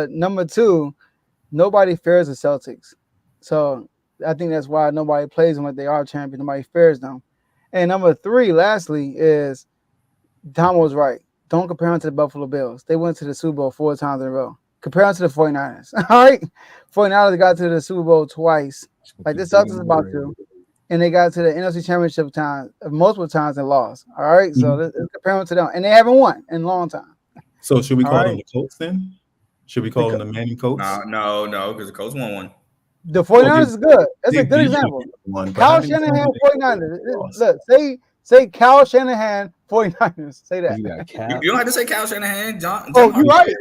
Number two, nobody fears the Celtics. So I think that's why nobody plays them like they are champions. Nobody fears them. And number three, lastly, is Tomo's right. Don't compare them to the Buffalo Bills. They went to the Super Bowl 4 times in a row. Compare them to the 49ers. All right? 49ers got to the Super Bowl twice, like the Celtics is about to. And they got to the NFC Championship multiple times and lost. All right? So let's compare them to them. And they haven't won in a long time. So should we call them the Colts then? Should we call them the Manning Colts? No, because the Colts won one. The 49ers is good. That's a They good beat example. one, but Kyle how many Shanahan, times did they 49ers. lost? Look, say Kyle Shanahan, 49ers. Say that. You got Cap. You don't have to say Kyle Shanahan, John. Oh, John you're right.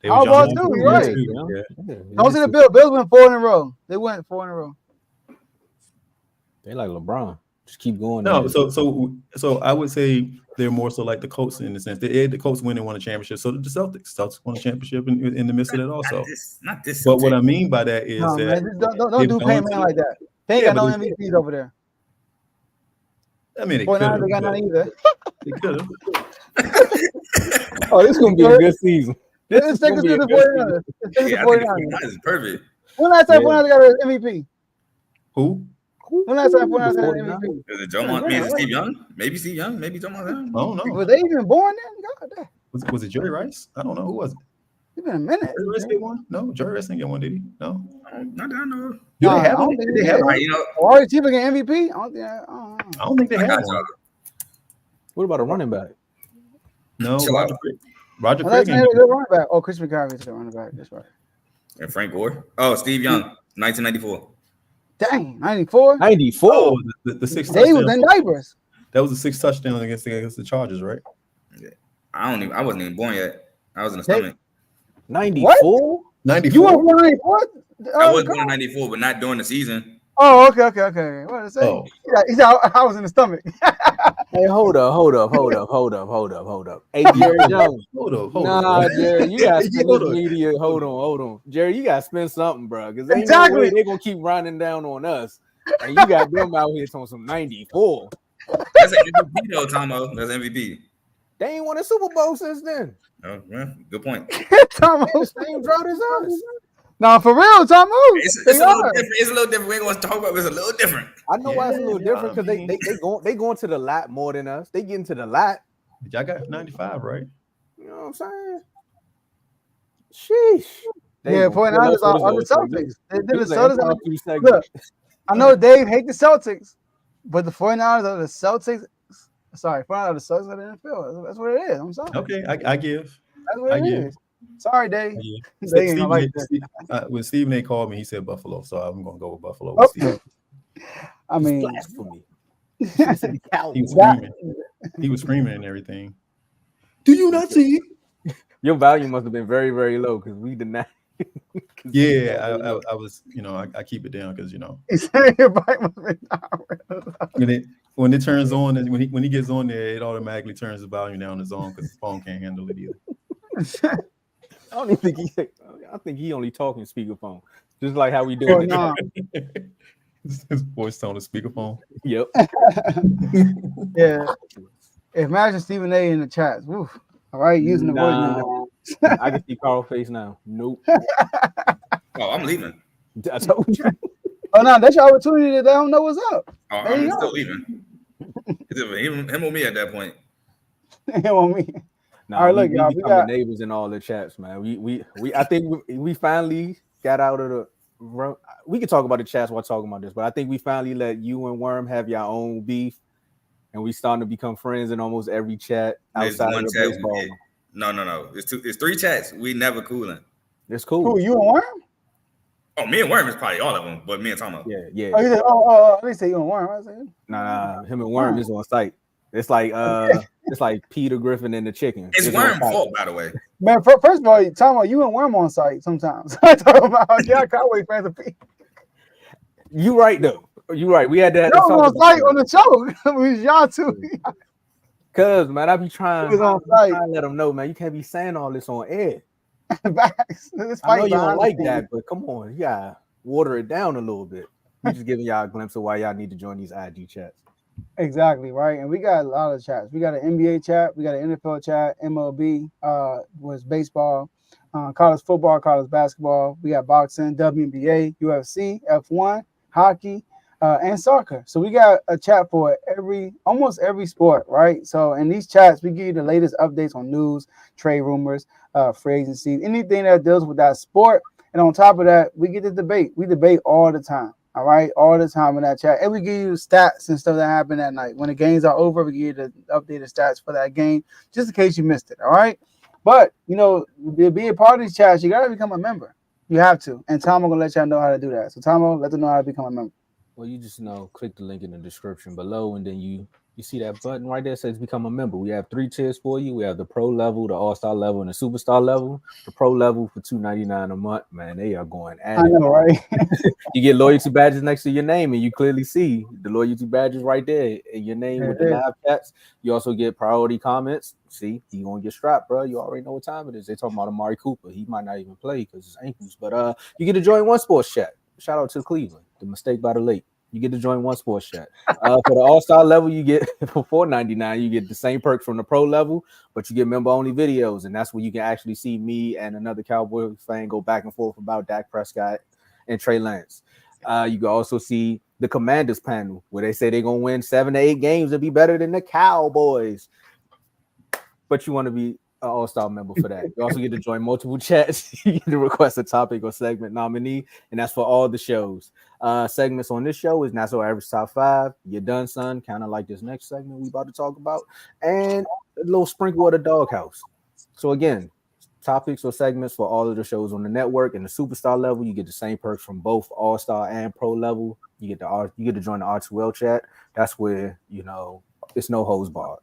They was Harbaugh John too, Harbaugh you're right. too, yeah. Don't see the Bills. Bills went 4 in a row. They went 4 in a row. They like LeBron. Just keep going. No, so I would say they're more so like the Colts in the sense they had the Colts win and won a championship. So did the Celtics won a championship in the midst of that also. Not this. But what I mean by that is No, that man, don't do Payne Man like that. They ain't Yeah, got no but they- MVPs over there. I mean, they could 49ers, they got none either. have. Oh, this is gonna be a good season. Let's take us to the 49ers. Let's take us to Yeah, the I think 49ers. the 49ers is perfect. When last time 49ers got an MVP? Who? When last time 49ers got an MVP? Is it Joe Montana? Is it Steve Young? Maybe Steve Young. Maybe Joe Montana. I don't know. Were they even born then? God damn. Was it Jerry Rice? I don't know. Who was it? It's been a minute. Jerry Rice get one? No, Jerry Rice didn't get one, did he? No. Not that I know. Do they I have don't one? think Did they they have have Right, one? you know, Warriors team against MVP? I don't think. I don't think they I have got one. y'all. What about a running back? No, Chill out. Roger Well, that's Craig. a good running back. Oh, Chris McCaffrey is a good running back. That's right. And Frank Gore. Oh, Steve Young, 1994. Dang, 94. 94. Oh, the six They was touchdowns. in diapers. That was the 6 touchdowns against the Chargers, right? I wasn't even born yet. I was in the stomach. 94? 94. You were born 94? I was born in 94, but not during the season. Oh, okay. What did I say? Oh. Yeah, he said I was in the stomach. Hey, hold up. Hey, Jerry Jones. Hold up. Nah, Jerry, you got to spend Hold this on. media. Hold on. Jerry, you got to spend something, bro. Because ain't no Exactly. way they're going to keep running down on us. And you got them out here on some 94. That's an MVP though, Tomo. That's MVP. They ain't won a Super Bowl since then. Oh, well, good point. Tomo. The same drought as us. No, for real, Tomo. It's They a little are. different. It's a little different. We ain't going to talk about it. It's a little different. I know why it's a little Yeah, different because I mean- they going to the lot more than us. They get into the lot. Y'all got 95, right? You know what I'm saying? Sheesh. Yeah, 49ers are the Celtics. They did the Celtics. Look, I know Dave hate the Celtics, but the 49ers are the Celtics. Sorry, 49ers are the Celtics of the NFL. That's what it is. I'm sorry. Okay, I give. That's what I it give. is. Sorry, Dave. Yeah. They ain't gonna like that. When Stephen A. called me, he said Buffalo, so I'm gonna go with Buffalo. Oh. With Steve. I mean, Blasphemy. He was that- screaming. He was screaming and everything. Do you not see? Your value must have been very, very low because we denied. Yeah, I was. I keep it down because he said everybody must be when it turns on, and when he gets on there, it automatically turns the volume down his own because his phone can't handle it either. I don't even think I think he only talking speakerphone, just like how we doing. no. His voice on the speakerphone. Yep. Yeah. Imagine Stephen A. in the chats. Woo. All right, using the voice. I can see Carl's face now. Nope. Oh, I'm leaving. I told you. Oh no, that's your opportunity that they don't know what's up. Oh, There you I'm go. still leaving. It's either him or me at that point. On me. Nah, All right, look, we y'all, we becoming got- neighbors in all the chats, man. We I think we finally got out of the. We can talk about the chats while talking about this, but I think we finally let you and Worm have your own beef, and we starting to become friends in almost every chat There's outside one of the chat. baseball. No. It's 3 chats. We never cooling. It's cool. Who, you and Worm? Oh, me and Worm is probably all of them, but me and Tomo. Yeah. Oh, you said, oh, they say you and Worm. I said, Nah, him and Worm is on site. It's like it's like Peter Griffin and the chicken. It's on Worm's site. fault, by the way. man, first of all, Tomo, you and Worm on site sometimes. I talk about y'all Cowboy fans of people. You right though. You right. We had that. Y'all was on site on the show. It was y'all too. Cause man, I be trying. He was on I be site. trying to let them know, man. You can't be saying all this on air. Facts. This I know fight you don't behind like the that, but come on, you gotta water it down a little bit. We just giving y'all a glimpse of why y'all need to join these IG chats. Exactly, right. And we got a lot of chats. We got an NBA chat, we got an NFL chat, MLB was baseball, college football, college basketball. We got boxing, WNBA, UFC, F1, hockey, and soccer. So we got a chat for almost every sport, right? So in these chats, we give you the latest updates on news, trade rumors, free agency, anything that deals with that sport. And on top of that, we get to debate. We debate all the time. All right, all the time in that chat. And we give you stats and stuff that happened that night. When the games are over, we give you the updated stats for that game, just in case you missed it. All right. But, to be a part of these chats, you got to become a member. You have to. And Tomo gonna let y'all know how to do that. So Tomo, let them know how to become a member. Well, you just click the link in the description below, and then you see that button right there that says become a member. We have 3 tiers for you. We have the pro level, the all-star level, and the superstar level. The pro level for $2.99 a month. Man, they are going at it. I know, right? You get loyalty badges next to your name, and you clearly see the loyalty badges right there in your name with the live chats. You also get priority comments. See, you gonna get strapped, bro. You already know what time it is. They talking about Amari Cooper. He might not even play because his ankles. But you get to join One Sports Chat. Shout out to Cleveland. The mistake by the lake. You get to join One Sports Chat. For the all-star level, you get for $4.99, you get the same perks from the pro level, but you get member-only videos, and that's where you can actually see me and another Cowboy fan go back and forth about Dak Prescott and Trey Lance. You can also see the Commanders panel where they say they're going to win 7 to 8 games and be better than the Cowboys. But you want to be an all-star member for that. You also get to join multiple chats. You get to request a topic or segment nominee, and that's for all the shows. Segments on this show is National Average Top 5. You're done, son. Kind of like this next segment we about to talk about. And a little sprinkle of the doghouse. So again, topics or segments for all of the shows on the network. And the superstar level, you get the same perks from both all-star and pro level. You get to join the R2L chat. That's where, it's no hose barred.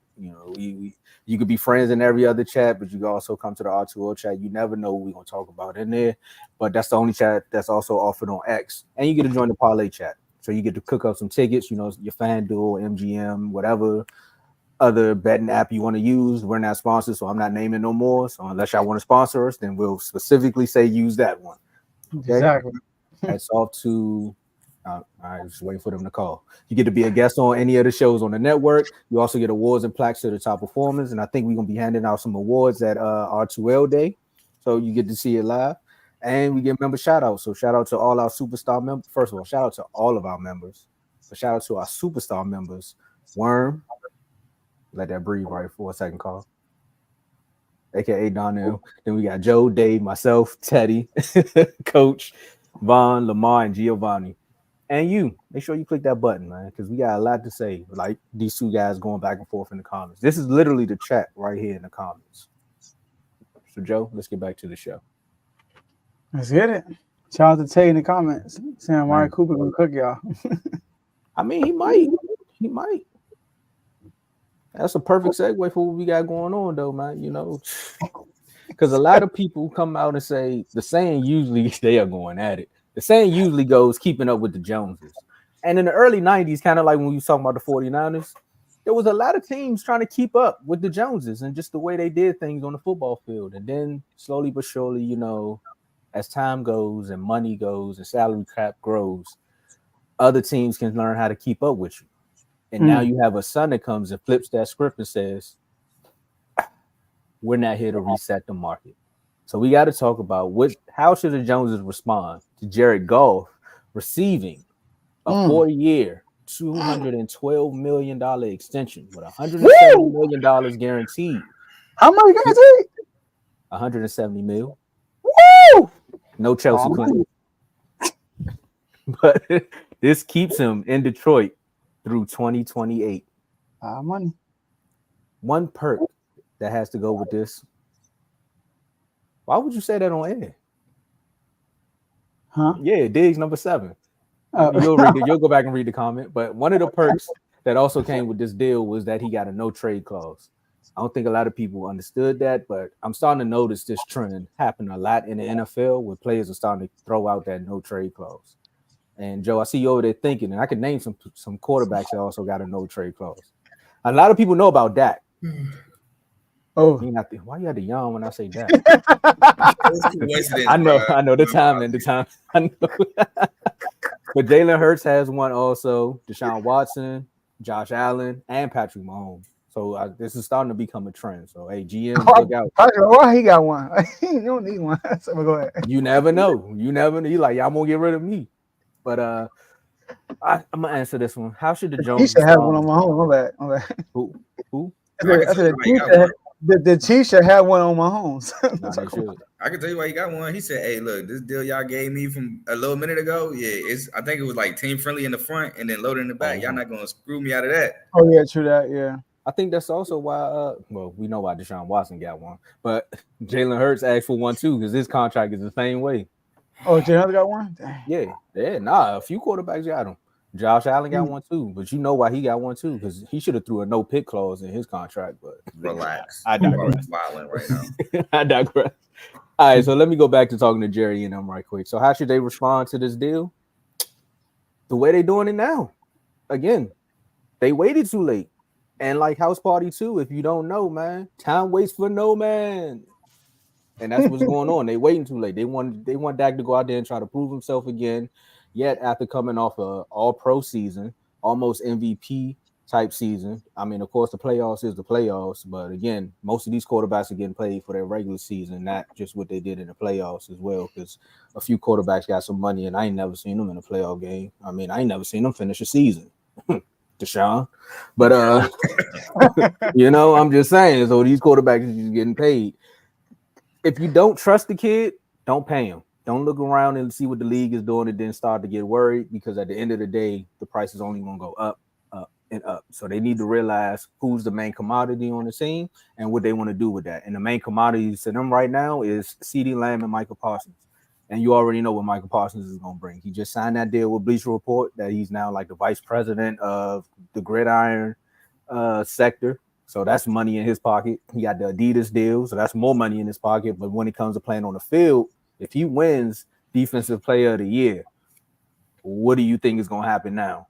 You could be friends in every other chat, but you can also come to the R2O chat. You never know what we're going to talk about in there, but that's the only chat that's also offered on X. And you get to join the parlay chat. So you get to cook up some tickets, your FanDuel, MGM, whatever other betting app you want to use. We're not sponsored, so I'm not naming no more. So unless y'all want to sponsor us, then we'll specifically say use that one. Okay? Exactly. That's off to... I was just waiting for them to call. You get to be a guest on any of the shows on the network. You also get awards and plaques to the top performers, and I think we're gonna be handing out some awards at R2L Day, so you get to see it live. And we get member shout outs. So shout out to all our superstar members. First of all, shout out to all of our members, but shout out to our superstar members. Worm, let that breathe right for a second, Carl, aka Donnell. Then we got Joe, Dave, myself, Teddy, Coach, Vaughn, Lamar, and Giovanni. And you, make sure you click that button, man, because we got a lot to say. Like these two guys going back and forth in the comments. This is literally the chat right here in the comments. So, Joe, let's get back to the show. Let's get it. Shout out to Tay in the comments saying Amari Cooper gonna cook y'all. I mean, he might. That's a perfect segue for what we got going on, though, man. Because a lot of people come out and say the saying usually they are going at it. The saying usually goes keeping up with the Joneses. And in the early 90s, kind of like when we were talking about the 49ers, there was a lot of teams trying to keep up with the Joneses and just the way they did things on the football field. And then slowly but surely, as time goes and money goes and salary cap grows, other teams can learn how to keep up with you. And now you have a son that comes and flips that script and says, we're not here to reset the market. So we got to talk about how should the Joneses respond to Jared Goff receiving a 4-year, $212 million extension with $170 million guaranteed. How much guaranteed? $170 million. Woo! No Chelsea Clinton. But this keeps him in Detroit through 2028. Money. One perk that has to go with this. Why would you say that on air? Huh? Yeah, Diggs number 7. You'll go back and read the comment. But one of the perks that also came with this deal was that he got a no trade clause. I don't think a lot of people understood that, but I'm starting to notice this trend happen a lot in the NFL where players are starting to throw out that no trade clause. And Joe, I see you over there thinking, and I can name some quarterbacks that also got a no trade clause. A lot of people know about Dak. Oh, why you had to yawn when I say that? I know the time. I know. But Jalen Hurts has one also. Deshaun Watson, Josh Allen, and Patrick Mahomes. So this is starting to become a trend. So hey, GM, look out. Why he got one? You don't need one. So go ahead. You never know. You like y'all won't get rid of me. But I'm gonna answer this one. How should the Jones? He should have one on my home. My bad. Who? I said the Chiefs should have one on my homes. I can tell you why he got one. He said, "Hey, look, this deal y'all gave me from a little minute ago. Yeah, I think it was like team friendly in the front and then loaded in the back. Y'all not gonna screw me out of that." Oh yeah, true that. Yeah. I think that's also why. We know why Deshaun Watson got one, but Jalen Hurts asked for one too because his contract is the same way. Oh, Jay Hunter got one? Dang. Yeah. Nah, a few quarterbacks got him. Josh Allen got one too, but you know why he got one too? Because he should have threw a no pick clause in his contract. But Relax. I digress. Violent right now. I digress. All right, so let me go back to talking to Jerry and them right quick. So how should they respond to this deal? The way they doing it now. Again, they waited too late. And like House Party 2, if you don't know, man, time waits for no man. And that's what's going on. They waiting too late. They want Dak to go out there and try to prove himself again. Yet after coming off a all-pro season, almost MVP type season. I mean, of course, the playoffs is the playoffs, but again, most of these quarterbacks are getting paid for their regular season, not just what they did in the playoffs as well. Because a few quarterbacks got some money, and I ain't never seen them in a playoff game. I mean, I ain't never seen them finish a season. Deshaun, but I'm just saying. So these quarterbacks are just getting paid. If you don't trust the kid, don't pay him. Don't look around and see what the league is doing and then start to get worried, because at the end of the day, the price is only going to go up, up, and up. So they need to realize who's the main commodity on the team and what they want to do with that. And the main commodities to them right now is CeeDee Lamb and Michael Parsons. And you already know what Michael Parsons is going to bring. He just signed that deal with Bleacher Report that he's now like the vice president of the gridiron sector. So that's money in his pocket. He got the Adidas deal, so that's more money in his pocket. But when it comes to playing on the field, if he wins Defensive Player of the Year, what do you think is going to happen now?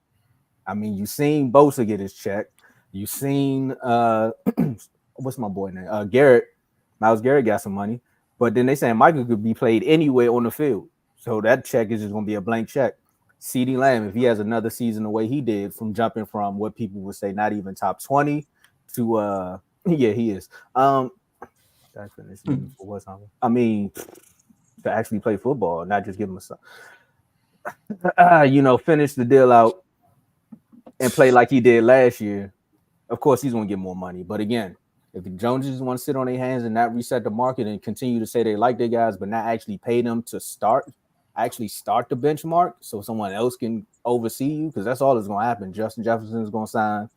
I mean, you seen Bosa get his check. You seen what's my boy name? Garrett. Myles Garrett got some money. But then they saying Michael could be played anywhere on the field. So that check is just going to be a blank check. CeeDee Lamb, if he has another season the way he did, from jumping from what people would say not even top 20 to he is. I mean, to actually play football, not just give him finish the deal out and play like he did last year. Of course, he's going to get more money. But again, if the Joneses want to sit on their hands and not reset the market and continue to say they like their guys, but not actually pay them to start the benchmark so someone else can oversee you, because that's all that's going to happen. Justin Jefferson is going to sign,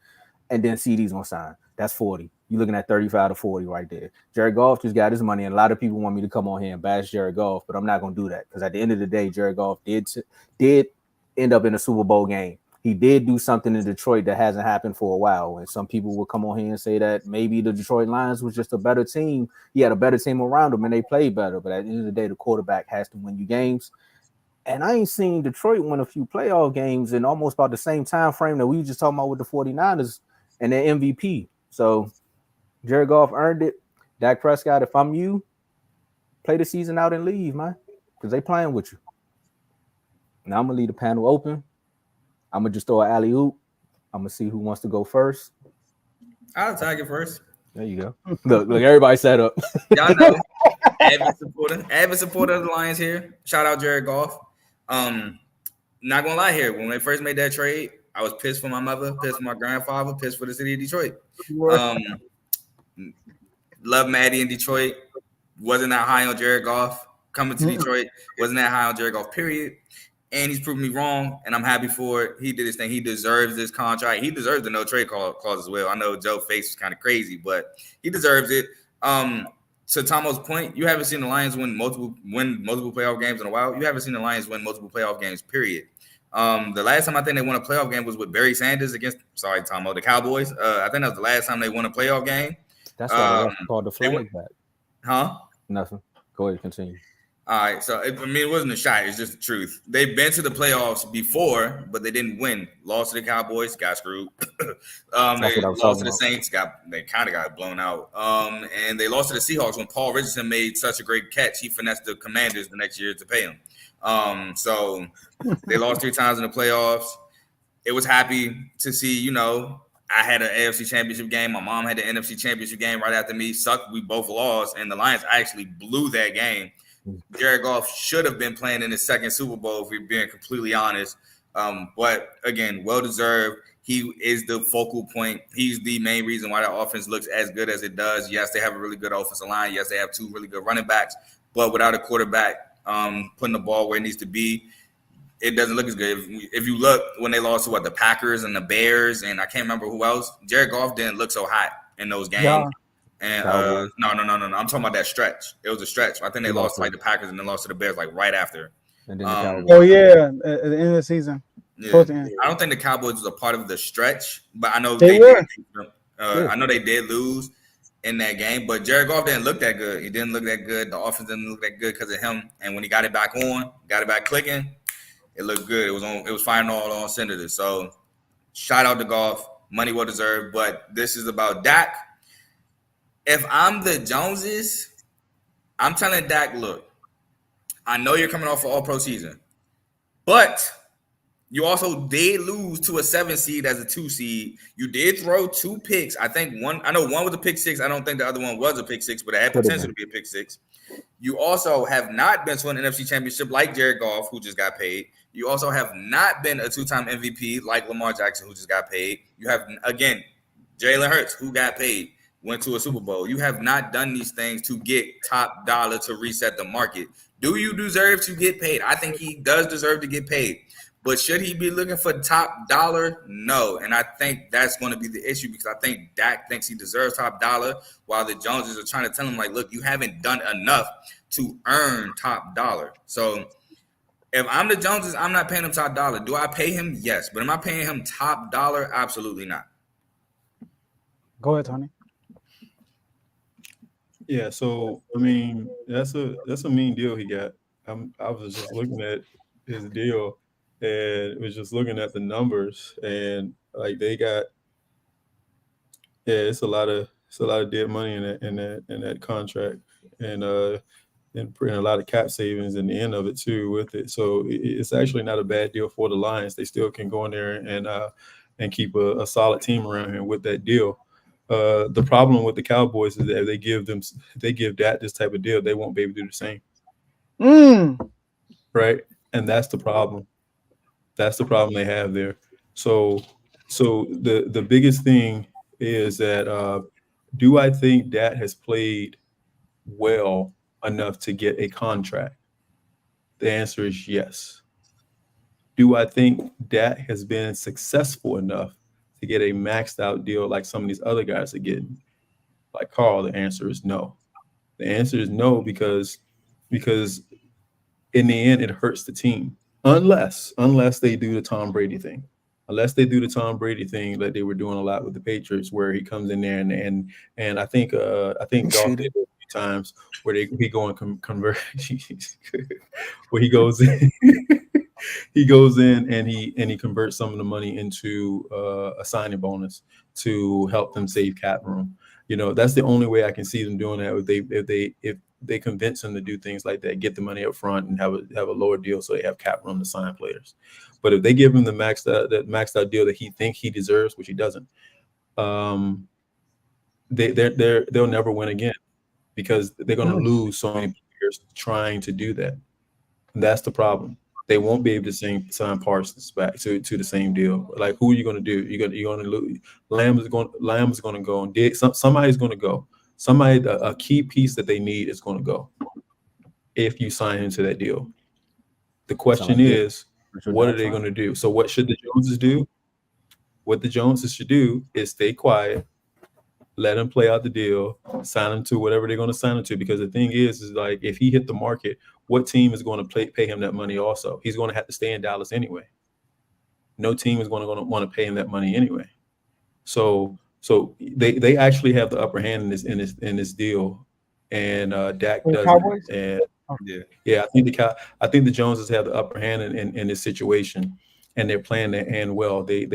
and then CD's going to sign. That's 40. You're looking at 35 to 40 right there. Jared Goff just got his money, and a lot of people want me to come on here and bash Jared Goff, but I'm not going to do that, because at the end of the day, Jared Goff did end up in a Super Bowl game. He did do something in Detroit that hasn't happened for a while. And some people will come on here and say that maybe the Detroit Lions was just a better team. He had a better team around him and they played better. But at the end of the day, the quarterback has to win you games. And I ain't seen Detroit win a few playoff games in almost about the same time frame that we were just talking about with the 49ers and their MVP. So Jared Goff earned it. Dak Prescott, if I'm you, play the season out and leave, man, because they playing with you. Now I'm going to leave the panel open. I'm going to just throw an alley-oop. I'm going to see who wants to go first. I'll tag it first. There you go. Look, everybody set up. Y'all know, avid supporter of the Lions here. Shout out Jared Goff. Not going to lie here. When they first made that trade, I was pissed for my mother, pissed for my grandfather, pissed for the city of Detroit. Love Maddie in Detroit. Wasn't that high on Jared Goff. Coming to Detroit, wasn't that high on Jared Goff, period. And he's proven me wrong, and I'm happy for it. He did his thing. He deserves this contract. He deserves the no trade clause as well. I know Joe's face was kind of crazy, but he deserves it. To Tomo's point, you haven't seen the Lions win multiple playoff games in a while. You haven't seen the Lions win multiple playoff games, period. The last time I think they won a playoff game was with Barry Sanders against, Tomo, the Cowboys. I think that was the last time they won a playoff game. That's why they called the flag back. Huh? Nothing. Go ahead, continue. All right, so it wasn't a shot. It's just the truth. They've been to the playoffs before, but they didn't win. Lost to the Cowboys, got screwed. They lost to the Saints, they kind of got blown out. And they lost to the Seahawks when Paul Richardson made such a great catch. He finessed the Commanders the next year to pay him. So they lost 3 times in the playoffs. It was happy to see, I had an AFC Championship game. My mom had the NFC Championship game right after me. Sucked. We both lost, and the Lions actually blew that game. Jared Goff should have been playing in his second Super Bowl, if we're being completely honest. But again, well-deserved. He is the focal point. He's the main reason why the offense looks as good as it does. Yes, they have a really good offensive line. Yes, they have 2 really good running backs. But without a quarterback putting the ball where it needs to be, it doesn't look as good. If you look when they lost to the Packers and the Bears, and I can't remember who else, Jared Goff didn't look so hot in those games. Yeah. And no. I'm talking about that stretch. It was a stretch. I think they lost to the Packers and then lost to the Bears right after. And then the Cowboys. Oh yeah, at the end of the season. Yeah. I don't think the Cowboys was a part of the stretch, but I know they were. did. I know they did lose in that game, but Jared Goff didn't look that good. He didn't look that good. The offense didn't look that good because of him. And when he got it back on, got it back clicking, it looked good. It was on. It was firing all on cylinders. So shout out to Goff. Money well deserved. But this is about Dak. If I'm the Joneses, I'm telling Dak, look, I know you're coming off an all-pro season, but you also did lose to a 7 seed as a 2 seed. You did throw 2 picks. I think one was a pick 6. I don't think the other one was a pick 6, but it had potential to be a pick 6. You also have not been to an NFC championship like Jared Goff, who just got paid. You also have not been a 2-time MVP like Lamar Jackson, who just got paid. You have, again, Jalen Hurts, who got paid, went to a Super Bowl. You have not done these things to get top dollar to reset the market. Do you deserve to get paid? I think he does deserve to get paid. But should he be looking for top dollar? No. And I think that's going to be the issue because I think Dak thinks he deserves top dollar while the Joneses are trying to tell him, like, look, you haven't done enough to earn top dollar. So if I'm the Joneses, I'm not paying him top dollar. Do I pay him? Yes. But am I paying him top dollar? Absolutely not. Go ahead, Tony. Yeah, so I mean that's a mean deal he got. I was just looking at his deal and was just looking at the numbers and like they got it's a lot of dead money in that contract and a lot of cap savings in the end of it too with it. So it's actually not a bad deal for the Lions. They still can go in there and keep a solid team around here with that deal. The problem with the Cowboys is that if they give Dak this type of deal, they won't be able to do the same. Right? And that's the problem. That's the problem they have there. So the biggest thing is that do I think Dak has played well enough to get a contract? The answer is yes. Do I think Dak has been successful enough to get a maxed out deal like some of these other guys are getting? Like Carl, the answer is no. The answer is no because in the end it hurts the team unless they do the Tom Brady thing. Unless they do the Tom Brady thing that they were doing a lot with the Patriots, where he comes in there and I think Goff did it a few times where he go and convert where he goes in. He goes in and he converts some of the money into a signing bonus to help them save cap room. You know, that's the only way I can see them doing that. If they convince him to do things like that, get the money up front and have a lower deal so they have cap room to sign players. But if they give him the maxed out deal that he thinks he deserves, which he doesn't, they'll never win again because they're going to lose so many players trying to do that. And that's the problem. They won't be able to sign Parsons back to the same deal. Like, who are you going to do? You're going to lose. Lamb is going to go, and somebody's going to go. Somebody, a key piece that they need is going to go if you sign into that deal. The question is, what are they going to do? So what should the Joneses do? What the Joneses should do is stay quiet, let him play out the deal, sign him to whatever they're going to sign him to. Because the thing is like, if he hit the market, what team is going to pay him that money also? He's going to have to stay in Dallas anyway. No team is going to want to pay him that money anyway. So they actually have the upper hand in this deal, and Dak doesn't. And I think the Joneses have the upper hand in this situation, and they're playing their hand well. They're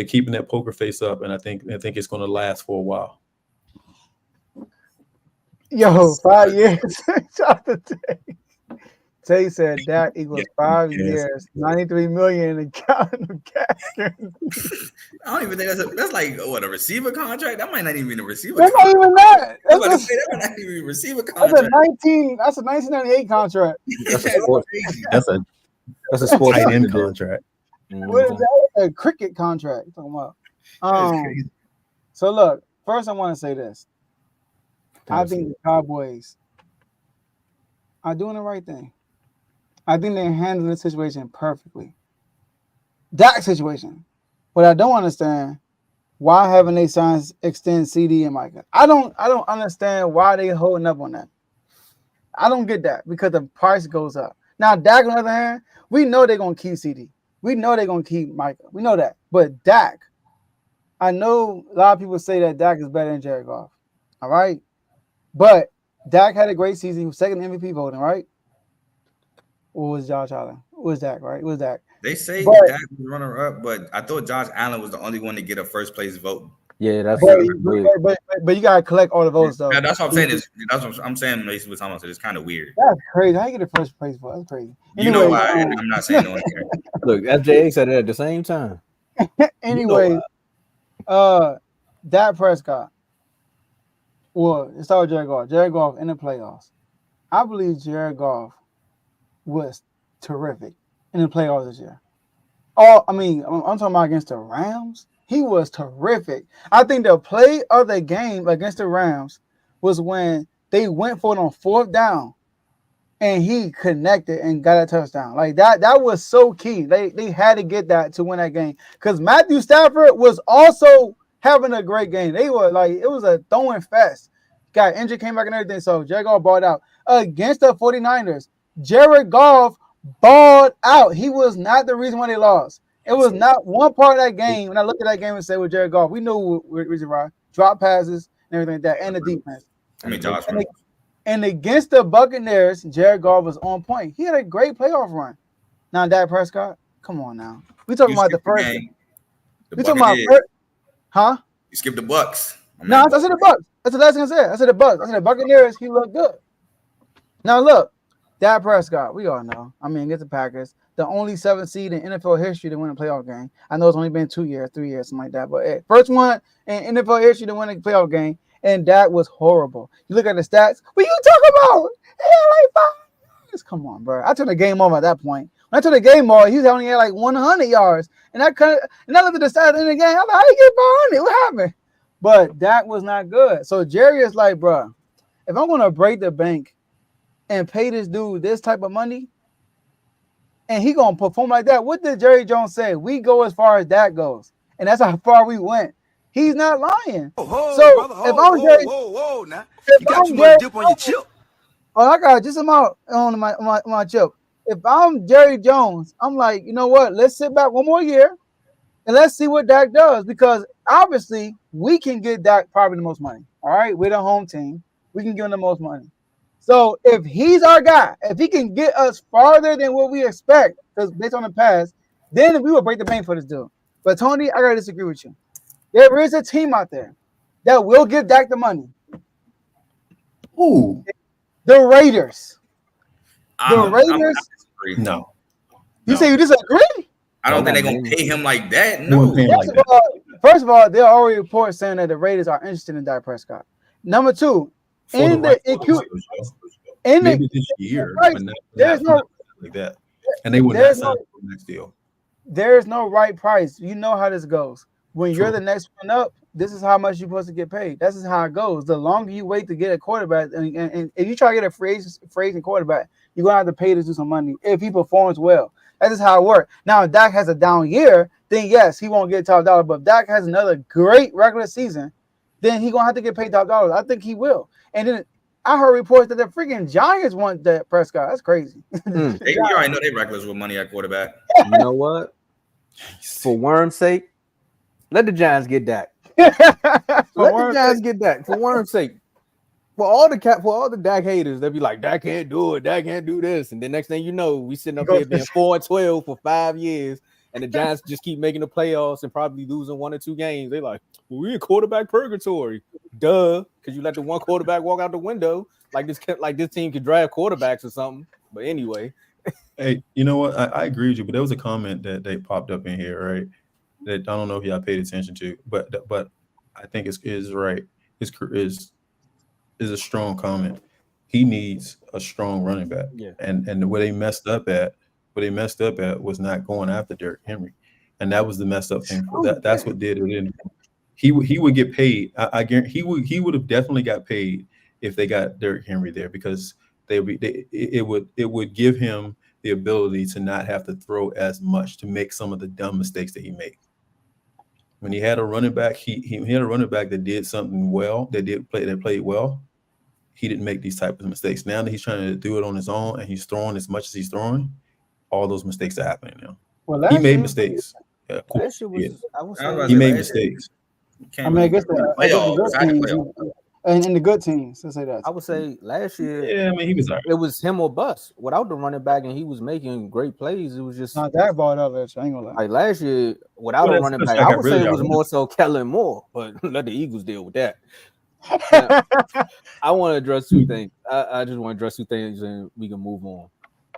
keeping that poker face up, and I think it's going to last for a while. Yo, 5 years. Shout out to Tay. Tay said Dak equals 5 years, $93 million in cash. I don't even think that's like a receiver contract. That might not even be a receiver. That's not even that. That might not even be a receiver contract. That's a 1998 contract. That's a sports tight end contract. What is that? A cricket contract you're talking about? So look, first I want to say this. I think the Cowboys are doing the right thing. I think they're handling the situation perfectly. That situation. What I don't understand, why haven't they signed extend CD and Micah? I don't understand why they holding up on that. I don't get that because the price goes up. Now, Dak, on the other hand, we know they're going to keep CD. We know they're going to keep Micah. We know that. But Dak, I know a lot of people say that Dak is better than Jared Goff. All right? But Dak had a great season. He was second MVP voting, right? Or was Josh Allen? It was Dak, right? It was Dak. They say But- Dak was runner up, but I thought Josh Allen was the only one to get a first place vote. Yeah, that's But you gotta collect all the votes though. Yeah, that's what I'm saying. That's what I'm saying. Basically, what I'm talking about. It's kind of weird. That's crazy. How you get a first place vote? That's crazy. You know why? I'm not saying no one here. Look, FJA said it at the same time. Anyway, Dak Prescott. Well, it started with Jared Goff. Jared Goff in the playoffs. I believe Jared Goff was terrific in the playoffs this year. I'm talking about against the Rams. He was terrific. I think the play of the game against the Rams was when they went for it on 4th down and he connected and got a touchdown. Like that was so key. They had to get that to win that game. Because Matthew Stafford was also having a great game. They were like, it was a throwing fest. Got injured, came back and everything. So Jared Goff balled out. Against the 49ers, Jared Goff balled out. He was not the reason why they lost. It was not one part of that game. When I look at that game and say with Jared Goff, we knew reason why. Drop passes and everything like that, and the defense. I mean, Josh. And against the Buccaneers, Jared Goff was on point. He had a great playoff run. Now, Dak Prescott, come on now. We talking about the first. We talking about first. Huh? You skipped the Bucks. No, I said the Bucks. That's the last thing I said. I said the Bucks. I said the Buccaneers. He looked good. Now look, Dak Prescott. We all know. I mean, against the Packers, the only 7th seed in NFL history to win a playoff game. I know it's only been 2 years, 3 years, something like that. But hey, first one in NFL history to win a playoff game, and Dak was horrible. You look at the stats. What you talking about? He had like 5 yards. Come on, bro. I turned the game off at that point. When I turned the game off, he only had like 100 yards, and I looked at the stats in the game. I'm like, how you get 400? What happened? But Dak was not good. So Jerry is like, bro, if I'm gonna break the bank and pay this dude this type of money, and he gonna perform like that, what did Jerry Jones say? We go as far as Dak goes, and that's how far we went. He's not lying. If I'm Jerry, now you got too much dip on your chip. Oh, I got just amount on my chip. If I'm Jerry Jones, I'm like, you know what? Let's sit back one more year and let's see what Dak does, because obviously we can get Dak probably the most money. All right, we're the home team. We can give him the most money. So if he's our guy, if he can get us farther than what we expect, because based on the past, then we will break the bank for this dude. But Tony, I gotta disagree with you. There is a team out there that will give Dak the money. Ooh, the Raiders. No. You say you disagree? I don't think they're gonna pay him like that. No. First of all, there are already reports saying that the Raiders are interested in Dak Prescott. Number two, maybe this year, right, there's no like that, and they would not sign for the next deal. There's no right price. You know how this goes. When you're the next one up, this is how much you're supposed to get paid. This is how it goes. The longer you wait to get a quarterback, and if you try to get a free agent quarterback, you're gonna have to pay to do some money if he performs well. That is how it works. Now, if Dak has a down year, then yes, he won't get top dollar. But if Dak has another great regular season, then he's gonna have to get paid top dollars. I think he will. And then I heard reports that the freaking Giants want that Prescott. That's crazy. You already know they reckless with money at quarterback. You know what? For Worm's sake, let the Giants get Dak. Let the Giants get Dak. For Worm's sake. For all the Dak haters, they'll be like, Dak can't do it. Dak can't do this. And then next thing you know, we sitting up here being 4-12 for 5 years, and the Giants just keep making the playoffs and probably losing 1 or 2 games. They're like, well, we in quarterback purgatory. Duh. Because you let the one quarterback walk out the window. Like this team could draft quarterbacks or something. But anyway. Hey, you know what? I agree with you, but there was a comment that they popped up in here, right? That I don't know if y'all paid attention to, but I think is right. Is a strong comment. He needs a strong running back. Yeah. And where they messed up at was not going after Derrick Henry. And that was the messed up thing. That's what did it. He would get paid. I guarantee he would have definitely got paid if they got Derrick Henry there, because it would give him the ability to not have to throw as much, to make some of the dumb mistakes that he made. When he had a running back, he had a running back that did something well, that played well. he didn't make these type of mistakes. Now that he's trying to do it on his own and he's throwing as much as he's throwing, all those mistakes are happening now. Well, He made mistakes. Yeah, of course. Last year was, I would I was say, about He to made last year, mistakes. I mean, I guess the playoffs. I had good the teams, playoffs. and in the good teams, let's say that. I would say last year Yeah, I mean, he was all right. it was him or bust. Without the running back, and he was making great plays. It was just Not that ball up, I ain't gonna lie. like last year without Well, a that's running because back. y'all I got would rid of say it y'all was running more so Kellen Moore, but let the Eagles deal with that. Now, I want to address two things. I just want to address two things, and we can move on.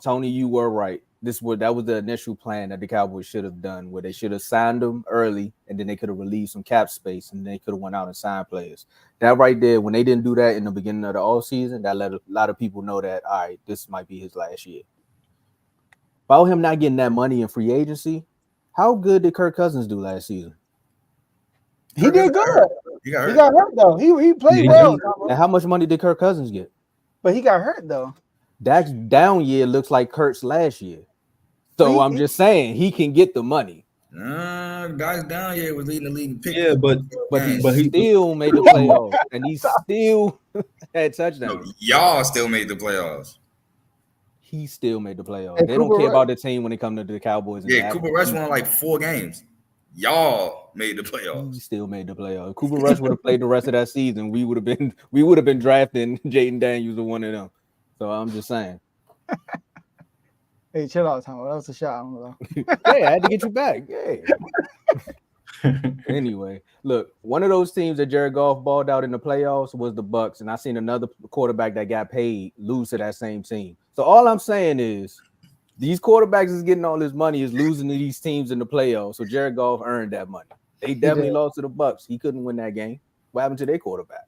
Tony, you were right. That was the initial plan that the Cowboys should have done, where they should have signed them early, and then they could have relieved some cap space, and they could have went out and signed players. That right there, when they didn't do that in the beginning of the offseason, that let a lot of people know that, all right, this might be his last year. About him not getting that money in free agency, how good did Kirk Cousins do last season? He did good. He got He hurt. got hurt though. He played Yeah, well, And how much money did Kirk Cousins get? but he got hurt though. Dak's down year looks like Kirk's last year. So I'm just saying he can get the money. Guys down here was leading the league in picks. Yeah, but he still made the playoffs, and he still had touchdowns. No, y'all still made the playoffs. He still made the playoffs. And They don't Cooper care Rush. about the team when it comes to the Cowboys. Yeah, Cooper Rush won like 4 games. Y'all made the playoffs. He still made the playoffs. Cooper Rush would have played the rest of that season. We would have been drafting Jaden Daniels or one of them. So I'm just saying. Hey, chill out, Tom. That was a shot. Yeah, I had to get you back. Yeah. Anyway, look, one of those teams that Jared Goff balled out in the playoffs was the Bucks, and I seen another quarterback that got paid lose to that same team. So all I'm saying is these quarterbacks is getting all this money is losing to these teams in the playoffs. So Jared Goff earned that money. They definitely lost to the Bucks. He couldn't win that game. What happened to their quarterback?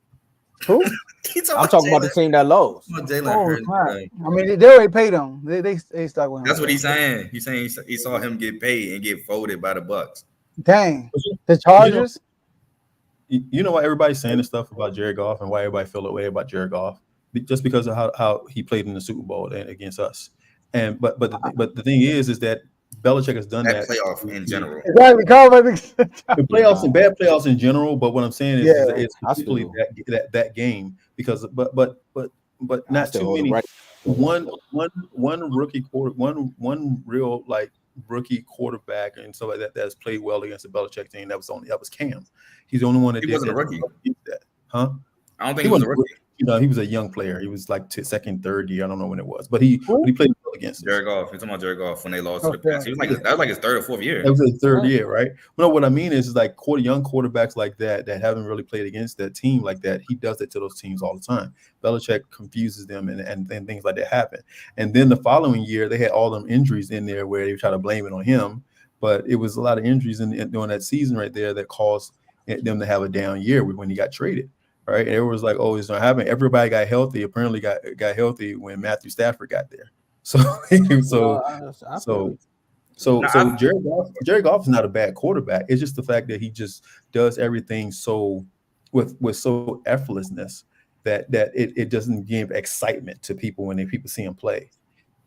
Who? I'm talking about the team that lost. Jalen I mean, they already paid him. They stuck with him. That's what he's saying. He's saying he saw him get paid and get folded by the Bucks. Dang. The Chargers. You know why everybody's saying this stuff about Jared Goff and why everybody feel that way about Jared Goff? Just because of how he played in the Super Bowl and against us. And but the thing is that Belichick has done that playoff in general. Exactly. The playoffs and bad playoffs in general. But what I'm saying is it's particularly that game because but not too many. Right. One rookie quarter, one real like rookie quarterback and so like that that's played well against the Belichick team. That was Cam. He's the only one that He did wasn't that. a rookie. Huh? I don't think he was a rookie. You know, he was a young player. He was like second, third year. I don't know when it was, but he played well against us. Jared Goff. You're talking about Jared Goff when they lost to the Pats. He was like that was like his 3rd or 4th year. That was his 3rd year, right? No, what I mean is like young quarterbacks like that haven't really played against that team like that. He does that to those teams all the time. Belichick confuses them and things like that happen. And then the following year, they had all them injuries in there where they try to blame it on him, but it was a lot of injuries during that season right there that caused them to have a down year when he got traded. Right, and it was like, oh, it's not happening. Everybody got healthy. Apparently, got healthy when Matthew Stafford got there. So Jared Goff is not a bad quarterback. It's just the fact that he just does everything so with so effortlessness that it doesn't give excitement to people when people see him play.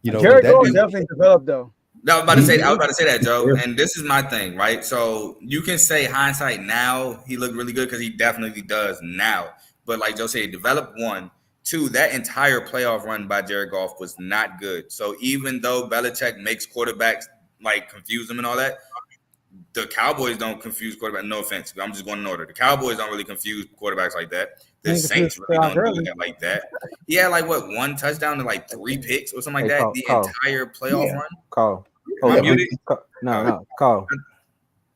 You know, Jared Goff definitely developed though. I was about to say that, Joe. And this is my thing, right? So you can say hindsight now, he looked really good because he definitely does now. But like Joe said, develop 1. 2, that entire playoff run by Jared Goff was not good. So even though Belichick makes quarterbacks like confuse them and all that, the Cowboys don't confuse quarterbacks. No offense, I'm just going in order. The Cowboys don't really confuse quarterbacks like that. The Saints really don't do that like that. He had like 1 touchdown to like 3 picks or something like that. Entire playoff run. Carl. No, Carl.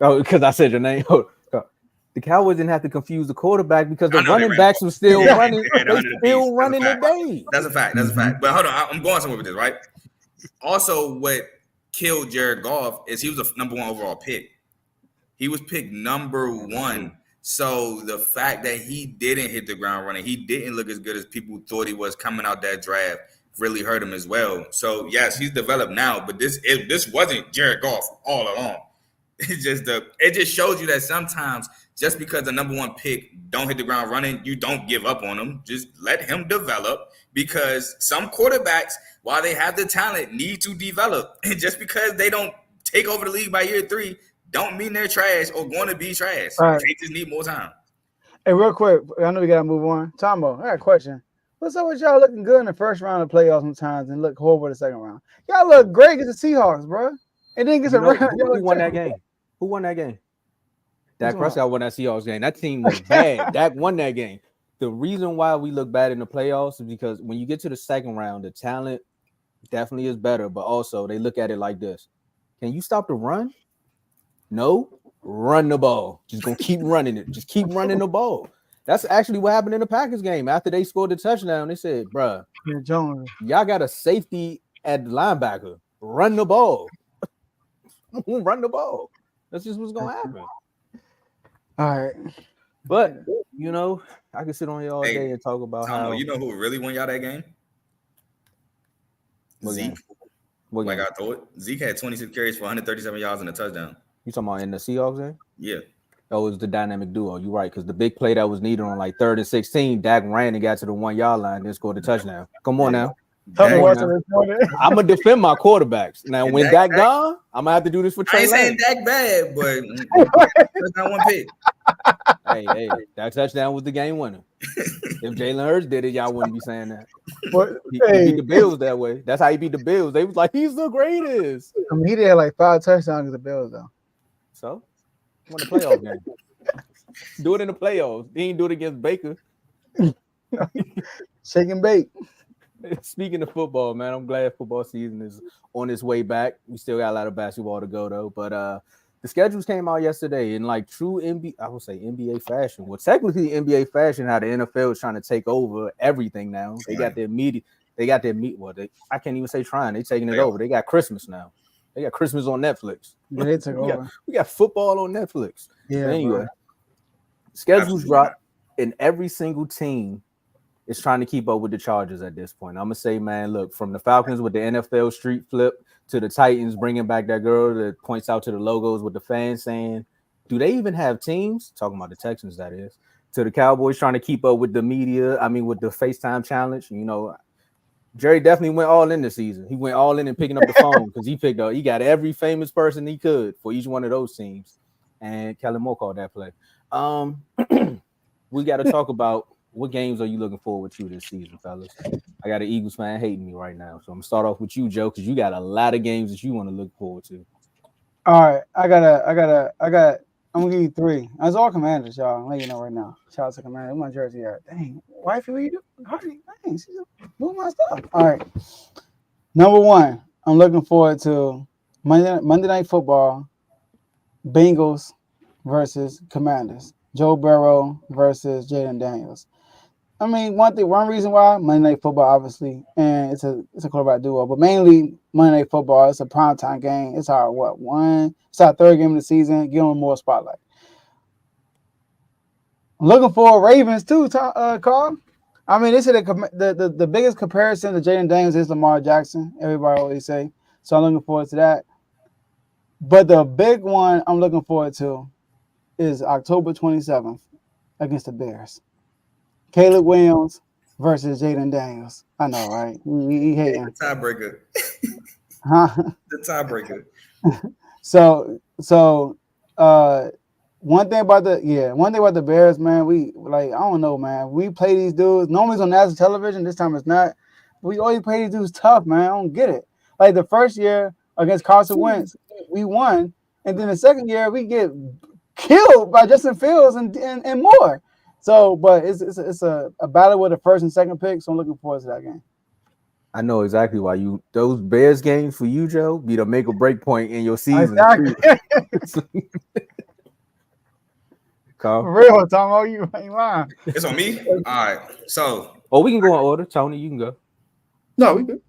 Oh, because I said your name. The Cowboys didn't have to confuse the quarterback because the running backs were still running. They still running today. That's a fact. But hold on, I'm going somewhere with this, right? Also, what killed Jared Goff is he was a number 1 overall pick. He was picked number 1. So the fact that he didn't hit the ground running, he didn't look as good as people thought he was coming out that draft, really hurt him as well. So yes, he's developed now, but this wasn't Jared Goff all along. It just shows you that sometimes just because the number 1 pick don't hit the ground running, you don't give up on him. Just let him develop because some quarterbacks, while they have the talent, need to develop. And just because they don't take over the league by year 3, don't mean they're trash or going to be trash. Right. They just need more time. Hey, real quick, I know we got to move on. Tomo, I got a question. What's up with y'all looking good in the first round of playoffs sometimes and look horrible in the second round? Y'all look great against the Seahawks, bro. And then gets a round. Who won that game? Who won that game? Dak Prescott won that Seahawks game. That team was bad. Dak won that game. The reason why we look bad in the playoffs is because when you get to the second round, the talent definitely is better, but also they look at it like this. Can you stop the run? No. Run the ball. Just gonna keep running it. Just keep running the ball. That's actually what happened in the Packers game. After they scored the touchdown, they said, bruh, y'all got a safety at the linebacker. Run the ball. Run the ball. That's just what's gonna happen. All right. But you know, I can sit on here all day and talk about Tomo, how you know who really won y'all that game? Zeke. Like I thought. Zeke had 26 carries for 137 yards and a touchdown. You talking about in the Seahawks game? Yeah. That was the dynamic duo. You're right, because the big play that was needed on like 3rd and 16, Dak ran and got to the 1 yard line, then scored a touchdown. Come on now. I'm gonna defend my quarterbacks. Now, when Dak gone, I'm gonna have to do this for Trey Lance. I ain't saying Dak bad, but that's not one pick. Hey, that touchdown was the game winner. If Jalen Hurts did it, y'all wouldn't be saying that. But, he beat the Bills that way. That's how he beat the Bills. They was like, he's the greatest. I mean, he did like 5 touchdowns with the Bills, though. So, won the playoff game. Do it in the playoffs. He didn't do it against Baker. Shake and bake. Speaking of football, man, I'm glad football season is on its way back. We still got a lot of basketball to go, though. But the schedules came out yesterday in like true NBA fashion. Well, technically NBA fashion, how the NFL is trying to take over everything now. They got their media. They got their meat. Well, I can't even say trying. They taking it over. They got Christmas now. They got Christmas on Netflix. Yeah, they took over. We got football on Netflix. Yeah. But anyway, schedules drop, and every single team is trying to keep up with the Chargers at this point. I'm gonna say, man, look, from the Falcons with the NFL street flip to the Titans bringing back that girl that points out to the logos with the fans saying, do they even have teams? Talking about the Texans, that is. To the Cowboys trying to keep up with the media. I mean, with the FaceTime challenge. You know, Jerry definitely went all in this season. He went all in and picking up the phone because he got every famous person he could for each one of those teams. And Kellen Moore called that play. We got to talk about what games are you looking forward to this season, fellas? I got an Eagles fan hating me right now. So I'm gonna start off with you, Joe, because you got a lot of games that you want to look forward to. All right. I'm gonna give you 3. That's all Commanders, y'all. I'm letting you know right now. Shout out to Commanders. My jersey here. Dang, wifey, what you do? Dang, she's moving my stuff. All right. Number 1, I'm looking forward to Monday Night Football, Bengals versus Commanders. Joe Burrow versus Jaden Daniels. I mean, one reason why Monday Night Football, obviously, and it's a quarterback duo, but mainly Monday Night Football. It's a primetime game. It's our It's our 3rd game of the season. Give them more spotlight. I'm looking for Ravens too, Carl. I mean, this is the biggest comparison to Jaden Daniels is Lamar Jackson. Everybody always say. So I'm looking forward to that. But the big one I'm looking forward to is October 27th against the Bears. Caleb Williams versus Jaden Daniels. I know, right? He hating. The tiebreaker. Huh? The tiebreaker. So one thing about the Bears, man, I don't know, man. We play these dudes. Normally it's on national television. This time it's not. We always play these dudes tough, man. I don't get it. Like the first year against Carson Wentz, we won, and then the second year we get killed by Justin Fields and more. So, but it's a battle with the 1st and 2nd pick. So I'm looking forward to that game. I know exactly why those Bears games for you, Joe, be the make or break point in your season. Exactly. Carl? For real, Tomo, you ain't lying. It's on me. All right. So. We can go in order. Tony, you can go. No, we good.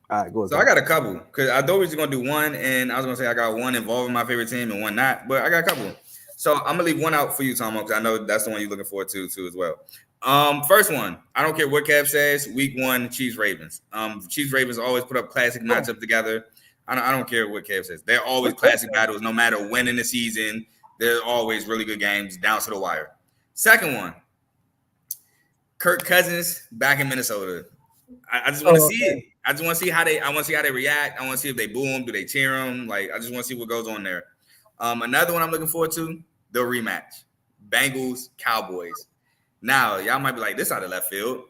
All right, go ahead. So I got a couple because I thought we was gonna do one, and I was gonna say I got one involving my favorite team and one not, but I got a couple. So I'm gonna leave one out for you, Tomo, because I know that's the one you're looking forward to as well. First one, I don't care what Kev says. Week 1, Chiefs Ravens. Chiefs Ravens always put up classic matchup together. I don't care what Kev says. They're always classic battles, no matter when in the season. They're always really good games down to the wire. Second one, Kirk Cousins back in Minnesota. I just want to see it. I just want to see how they react. I want to see if they boo him, do they cheer him? Like, I just want to see what goes on there. Another one I'm looking forward to, the rematch. Bengals, Cowboys. Now, y'all might be like, this out of left field.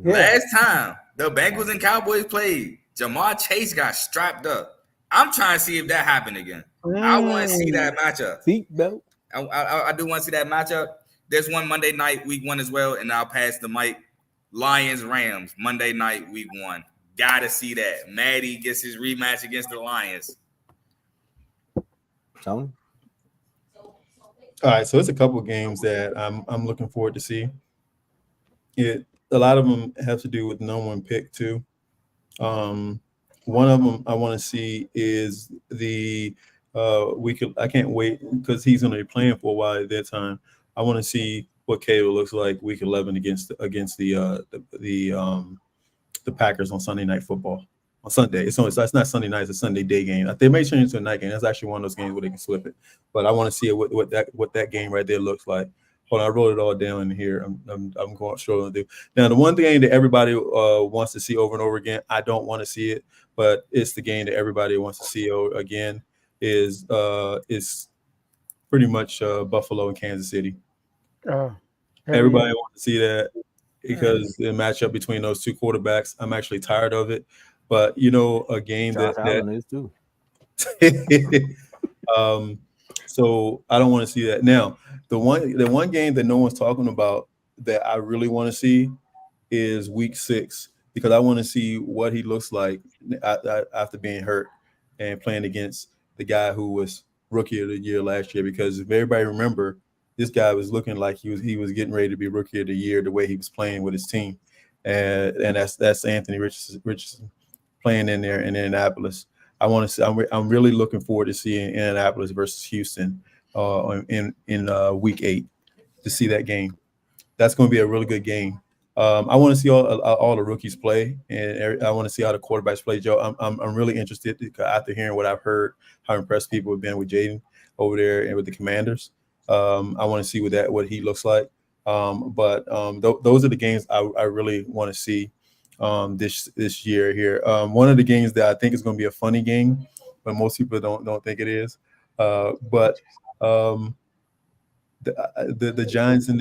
Last time the Bengals and Cowboys played, Jamar Chase got strapped up. I'm trying to see if that happened again. I want to see that matchup. Seatbelt. I do want to see that matchup. There's one Monday night, week 1 as well, and I'll pass the mic. Lions Rams Monday night, week 1. Gotta see that. Maddie gets his rematch against the Lions. Tony? All right, so it's a couple of games that I'm looking forward to see. A lot of them have to do with no one pick too. One of them I want to see is the I can't wait because he's going to be playing for a while at that time. I want to see what Caleb looks like week 11 against the Packers on Sunday Night Football on Sunday. It's not Sunday night; it's a Sunday day game. They may change it to a night game. That's actually one of those games where they can flip it. But I want to see what that game right there looks like. Hold on, I wrote it all down in here. I'm going to do. Now, the one thing that everybody wants to see over and over again, I don't want to see it, but it's the game that everybody wants to see again is pretty much Buffalo and Kansas City. Everybody wants to see that because the matchup between those two quarterbacks, I'm actually tired of it. But a game Josh Allen is too. So I don't want to see that. Now, the one game that no one's talking about that I really want to see is week 6 because I want to see what he looks like after being hurt and playing against the guy who was rookie of the year last year. Because if everybody remember, this guy was looking like he was getting ready to be rookie of the year the way he was playing with his team, and that's Anthony Richardson playing in there in Indianapolis. I want to see. I'm really looking forward to seeing Indianapolis versus Houston in week 8 to see that game. That's going to be a really good game. I want to see all the rookies play, and I want to see how the quarterbacks play. Joe, I'm really interested after hearing what I've heard, how impressed people have been with Jaden over there and with the Commanders. I want to see what he looks like. But those are the games I really want to see this year here. One of the games that I think is going to be a funny game, but most people don't think it is. But the Giants and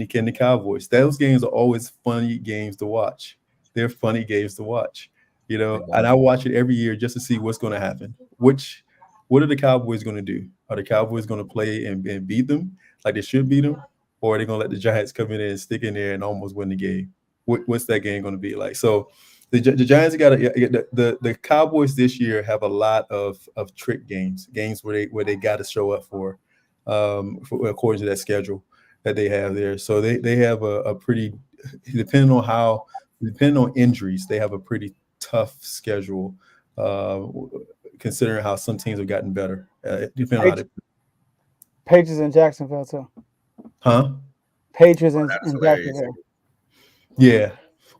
the Cowboys, those games are always funny games to watch. They're funny games to watch, and I watch it every year just to see what's going to happen. What are the Cowboys going to do? Are the Cowboys going to play and beat them like they should beat them, or are they going to let the Giants come in and stick in there and almost win the game? What's that game going to be like? So the Giants got the Cowboys this year have a lot of trick games where they got to show up for according to that schedule that they have there. So they have a pretty depending on injuries, they have a pretty tough schedule. Considering how some teams have gotten better, depending on Patriots in Jacksonville too. Huh? Patriots in Jacksonville. Yeah.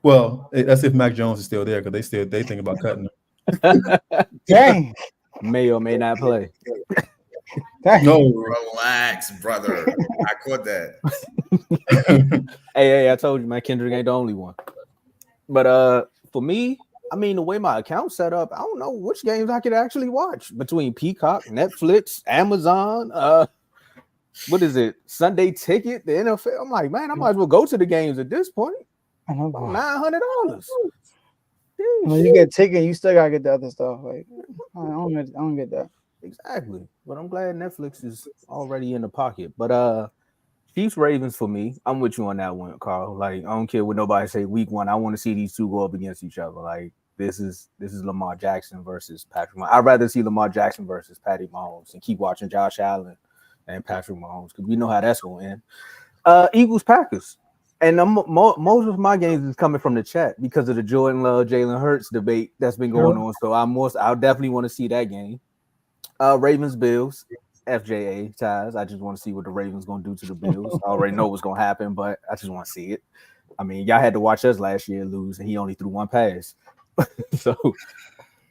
Well, that's if Mac Jones is still there because they think about cutting him. Dang. May or may not play. Dang. No, Relax, brother. I caught that. Hey, I told you, man, Kendrick ain't the only one. But for me, I mean, the way my account's set up, I don't know which games I could actually watch between Peacock, Netflix, Amazon, what is it, Sunday Ticket, the NFL. I'm like, man, I might as well go to the games at this point. I know, $900. When you get a ticket, you still gotta get the other stuff. Like, I don't get that. Exactly. But I'm glad Netflix is already in the pocket. But Chiefs Ravens for me, I'm with you on that one, Carl. Like, I don't care what nobody say week 1. I want to see these two go up against each other. Like, this is Lamar Jackson versus Patrick Mahomes. I'd rather see Lamar Jackson versus Patty Mahomes and keep watching Josh Allen and Patrick Mahomes because we know how that's going to end. Eagles Packers. And most of my games is coming from the chat because of the Jordan Love, Jalen Hurts debate that's been going on. So I'll definitely want to see that game. Ravens Bills. FJA ties. I just want to see what the Ravens going to do to the Bills. I already know what's going to happen, but I just want to see it. I mean, y'all had to watch us last year lose, and he only threw one pass. So,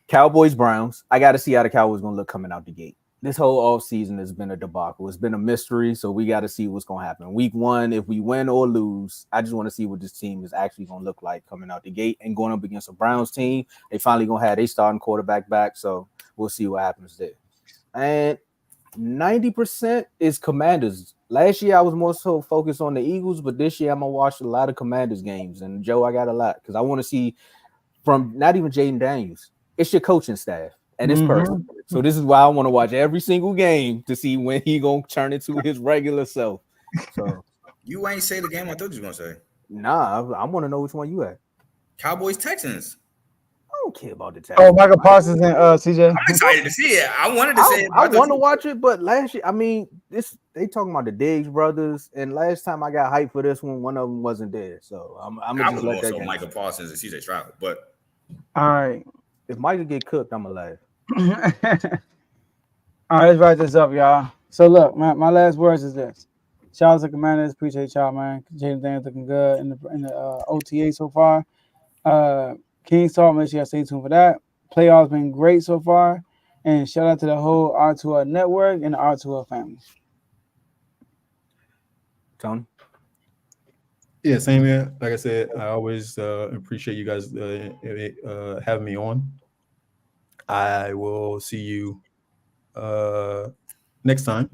Cowboys Browns. I got to see how the Cowboys going to look coming out the gate. This whole offseason has been a debacle. It's been a mystery, so we got to see what's going to happen. Week 1, if we win or lose, I just want to see what this team is actually going to look like coming out the gate and going up against a Browns team. They finally going to have their starting quarterback back, so we'll see what happens there. And 90% is Commanders last year I was more so focused on the Eagles, but this year I'm gonna watch a lot of Commanders games. And Joe, I got a lot because I want to see from not even Jaden Daniels. It's your coaching staff and it's person. So this is why I want to watch every single game to see when he gonna turn into his regular self. So you ain't say the game I thought you was gonna say. Nah, I want to know which one you at. Cowboys Texans. I don't care about the Texans. Oh, Michael Parsons and CJ. I'm excited to see it. I wanted to say it. I want to watch it, but last year, I mean, they talking about the Diggs brothers, and last time I got hyped for this one of them wasn't there. So I'm gonna just let that go. Michael Parsons and CJ Stroud, but all right, if Michael get cooked, I'm gonna laugh. All right, let's wrap this up, y'all. So look, my last words is this. Shout out to Commanders, appreciate y'all, man. Jaden Daniels looking good in the OTA so far. King's Talk, make sure y'all stay tuned for that. Playoffs been great so far. And shout out to the whole R2R network and the R2R family. Tony? Yeah, same here. Like I said, I always appreciate you guys having me on. I will see you next time,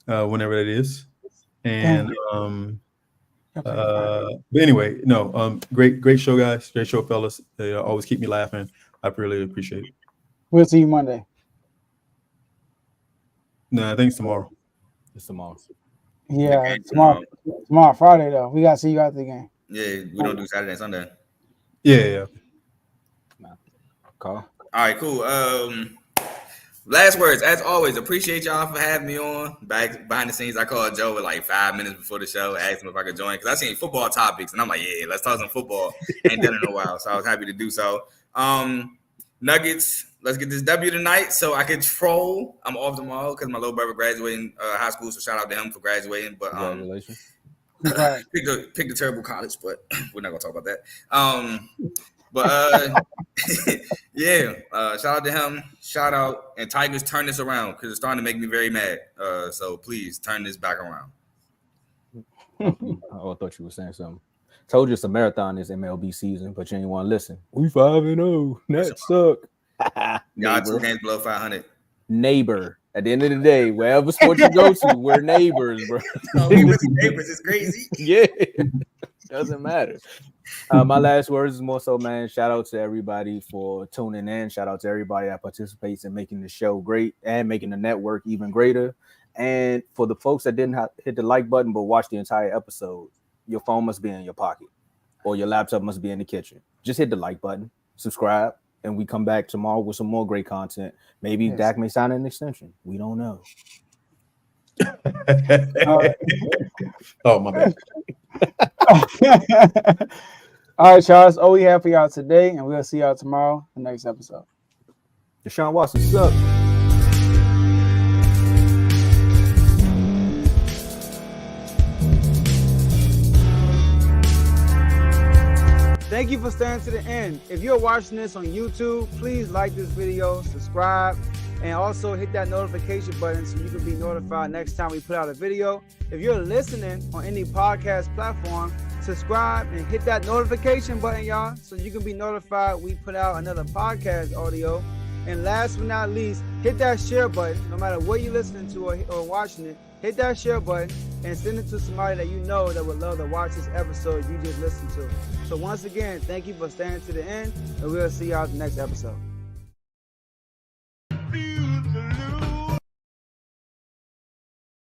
whenever it is. And but anyway, no, great show, guys. Great show, fellas. They always keep me laughing. I really appreciate it. We'll see you Monday. No, I think it's tomorrow. It's tomorrow. Yeah, tomorrow, Friday though. We gotta see you after the game. Yeah, we don't do Saturday and Sunday. Yeah. Call. All right, cool. Last words, as always, appreciate y'all for having me on. Back behind the scenes, I called Joe with like 5 minutes before the show, asked him if I could join because I seen football topics, and I'm like, yeah, let's talk some football. Ain't done in a while, so I was happy to do so. Nuggets, let's get this W tonight so I can troll. I'm off tomorrow because my little brother graduating high school, so shout out to him for graduating. But Congratulations. pick the terrible college, but we're not gonna talk about that. But yeah, shout out to him. Shout out, and Tigers, turn this around because it's starting to make me very mad. So please turn this back around. Oh, I thought you were saying something. Told you it's a marathon this MLB season, but you ain't want to listen. We 5-0. That suck. Y'all 2 games below 500. Neighbor. At the end of the day, wherever sport you go to, we're neighbors, bro. We really neighbors. It's crazy. Yeah. Doesn't matter. My last words is more so, man. Shout out to everybody for tuning in. Shout out to everybody that participates in making the show great and making the network even greater. And for the folks that didn't hit the like button but watch the entire episode, your phone must be in your pocket or your laptop must be in the kitchen. Just hit the like button, subscribe, and we come back tomorrow with some more great content. Maybe Dak may sign an extension. We don't know. Oh, my bad. All right, Charles. All we have for y'all today, and we'll see y'all tomorrow, the next episode. Deshaun Watson sucks. Thank you for staying to the end. If you're watching this on YouTube, please like this video, subscribe, and also hit that notification button so you can be notified next time we put out a video. If you're listening on any podcast platform, subscribe and hit that notification button, y'all, so you can be notified we put out another podcast audio. And last but not least, hit that share button. No matter what you're listening to or watching it, hit that share button and send it to somebody that you know that would love to watch this episode you just listened to. So once again, thank you for staying to the end, and we'll see y'all at the next episode.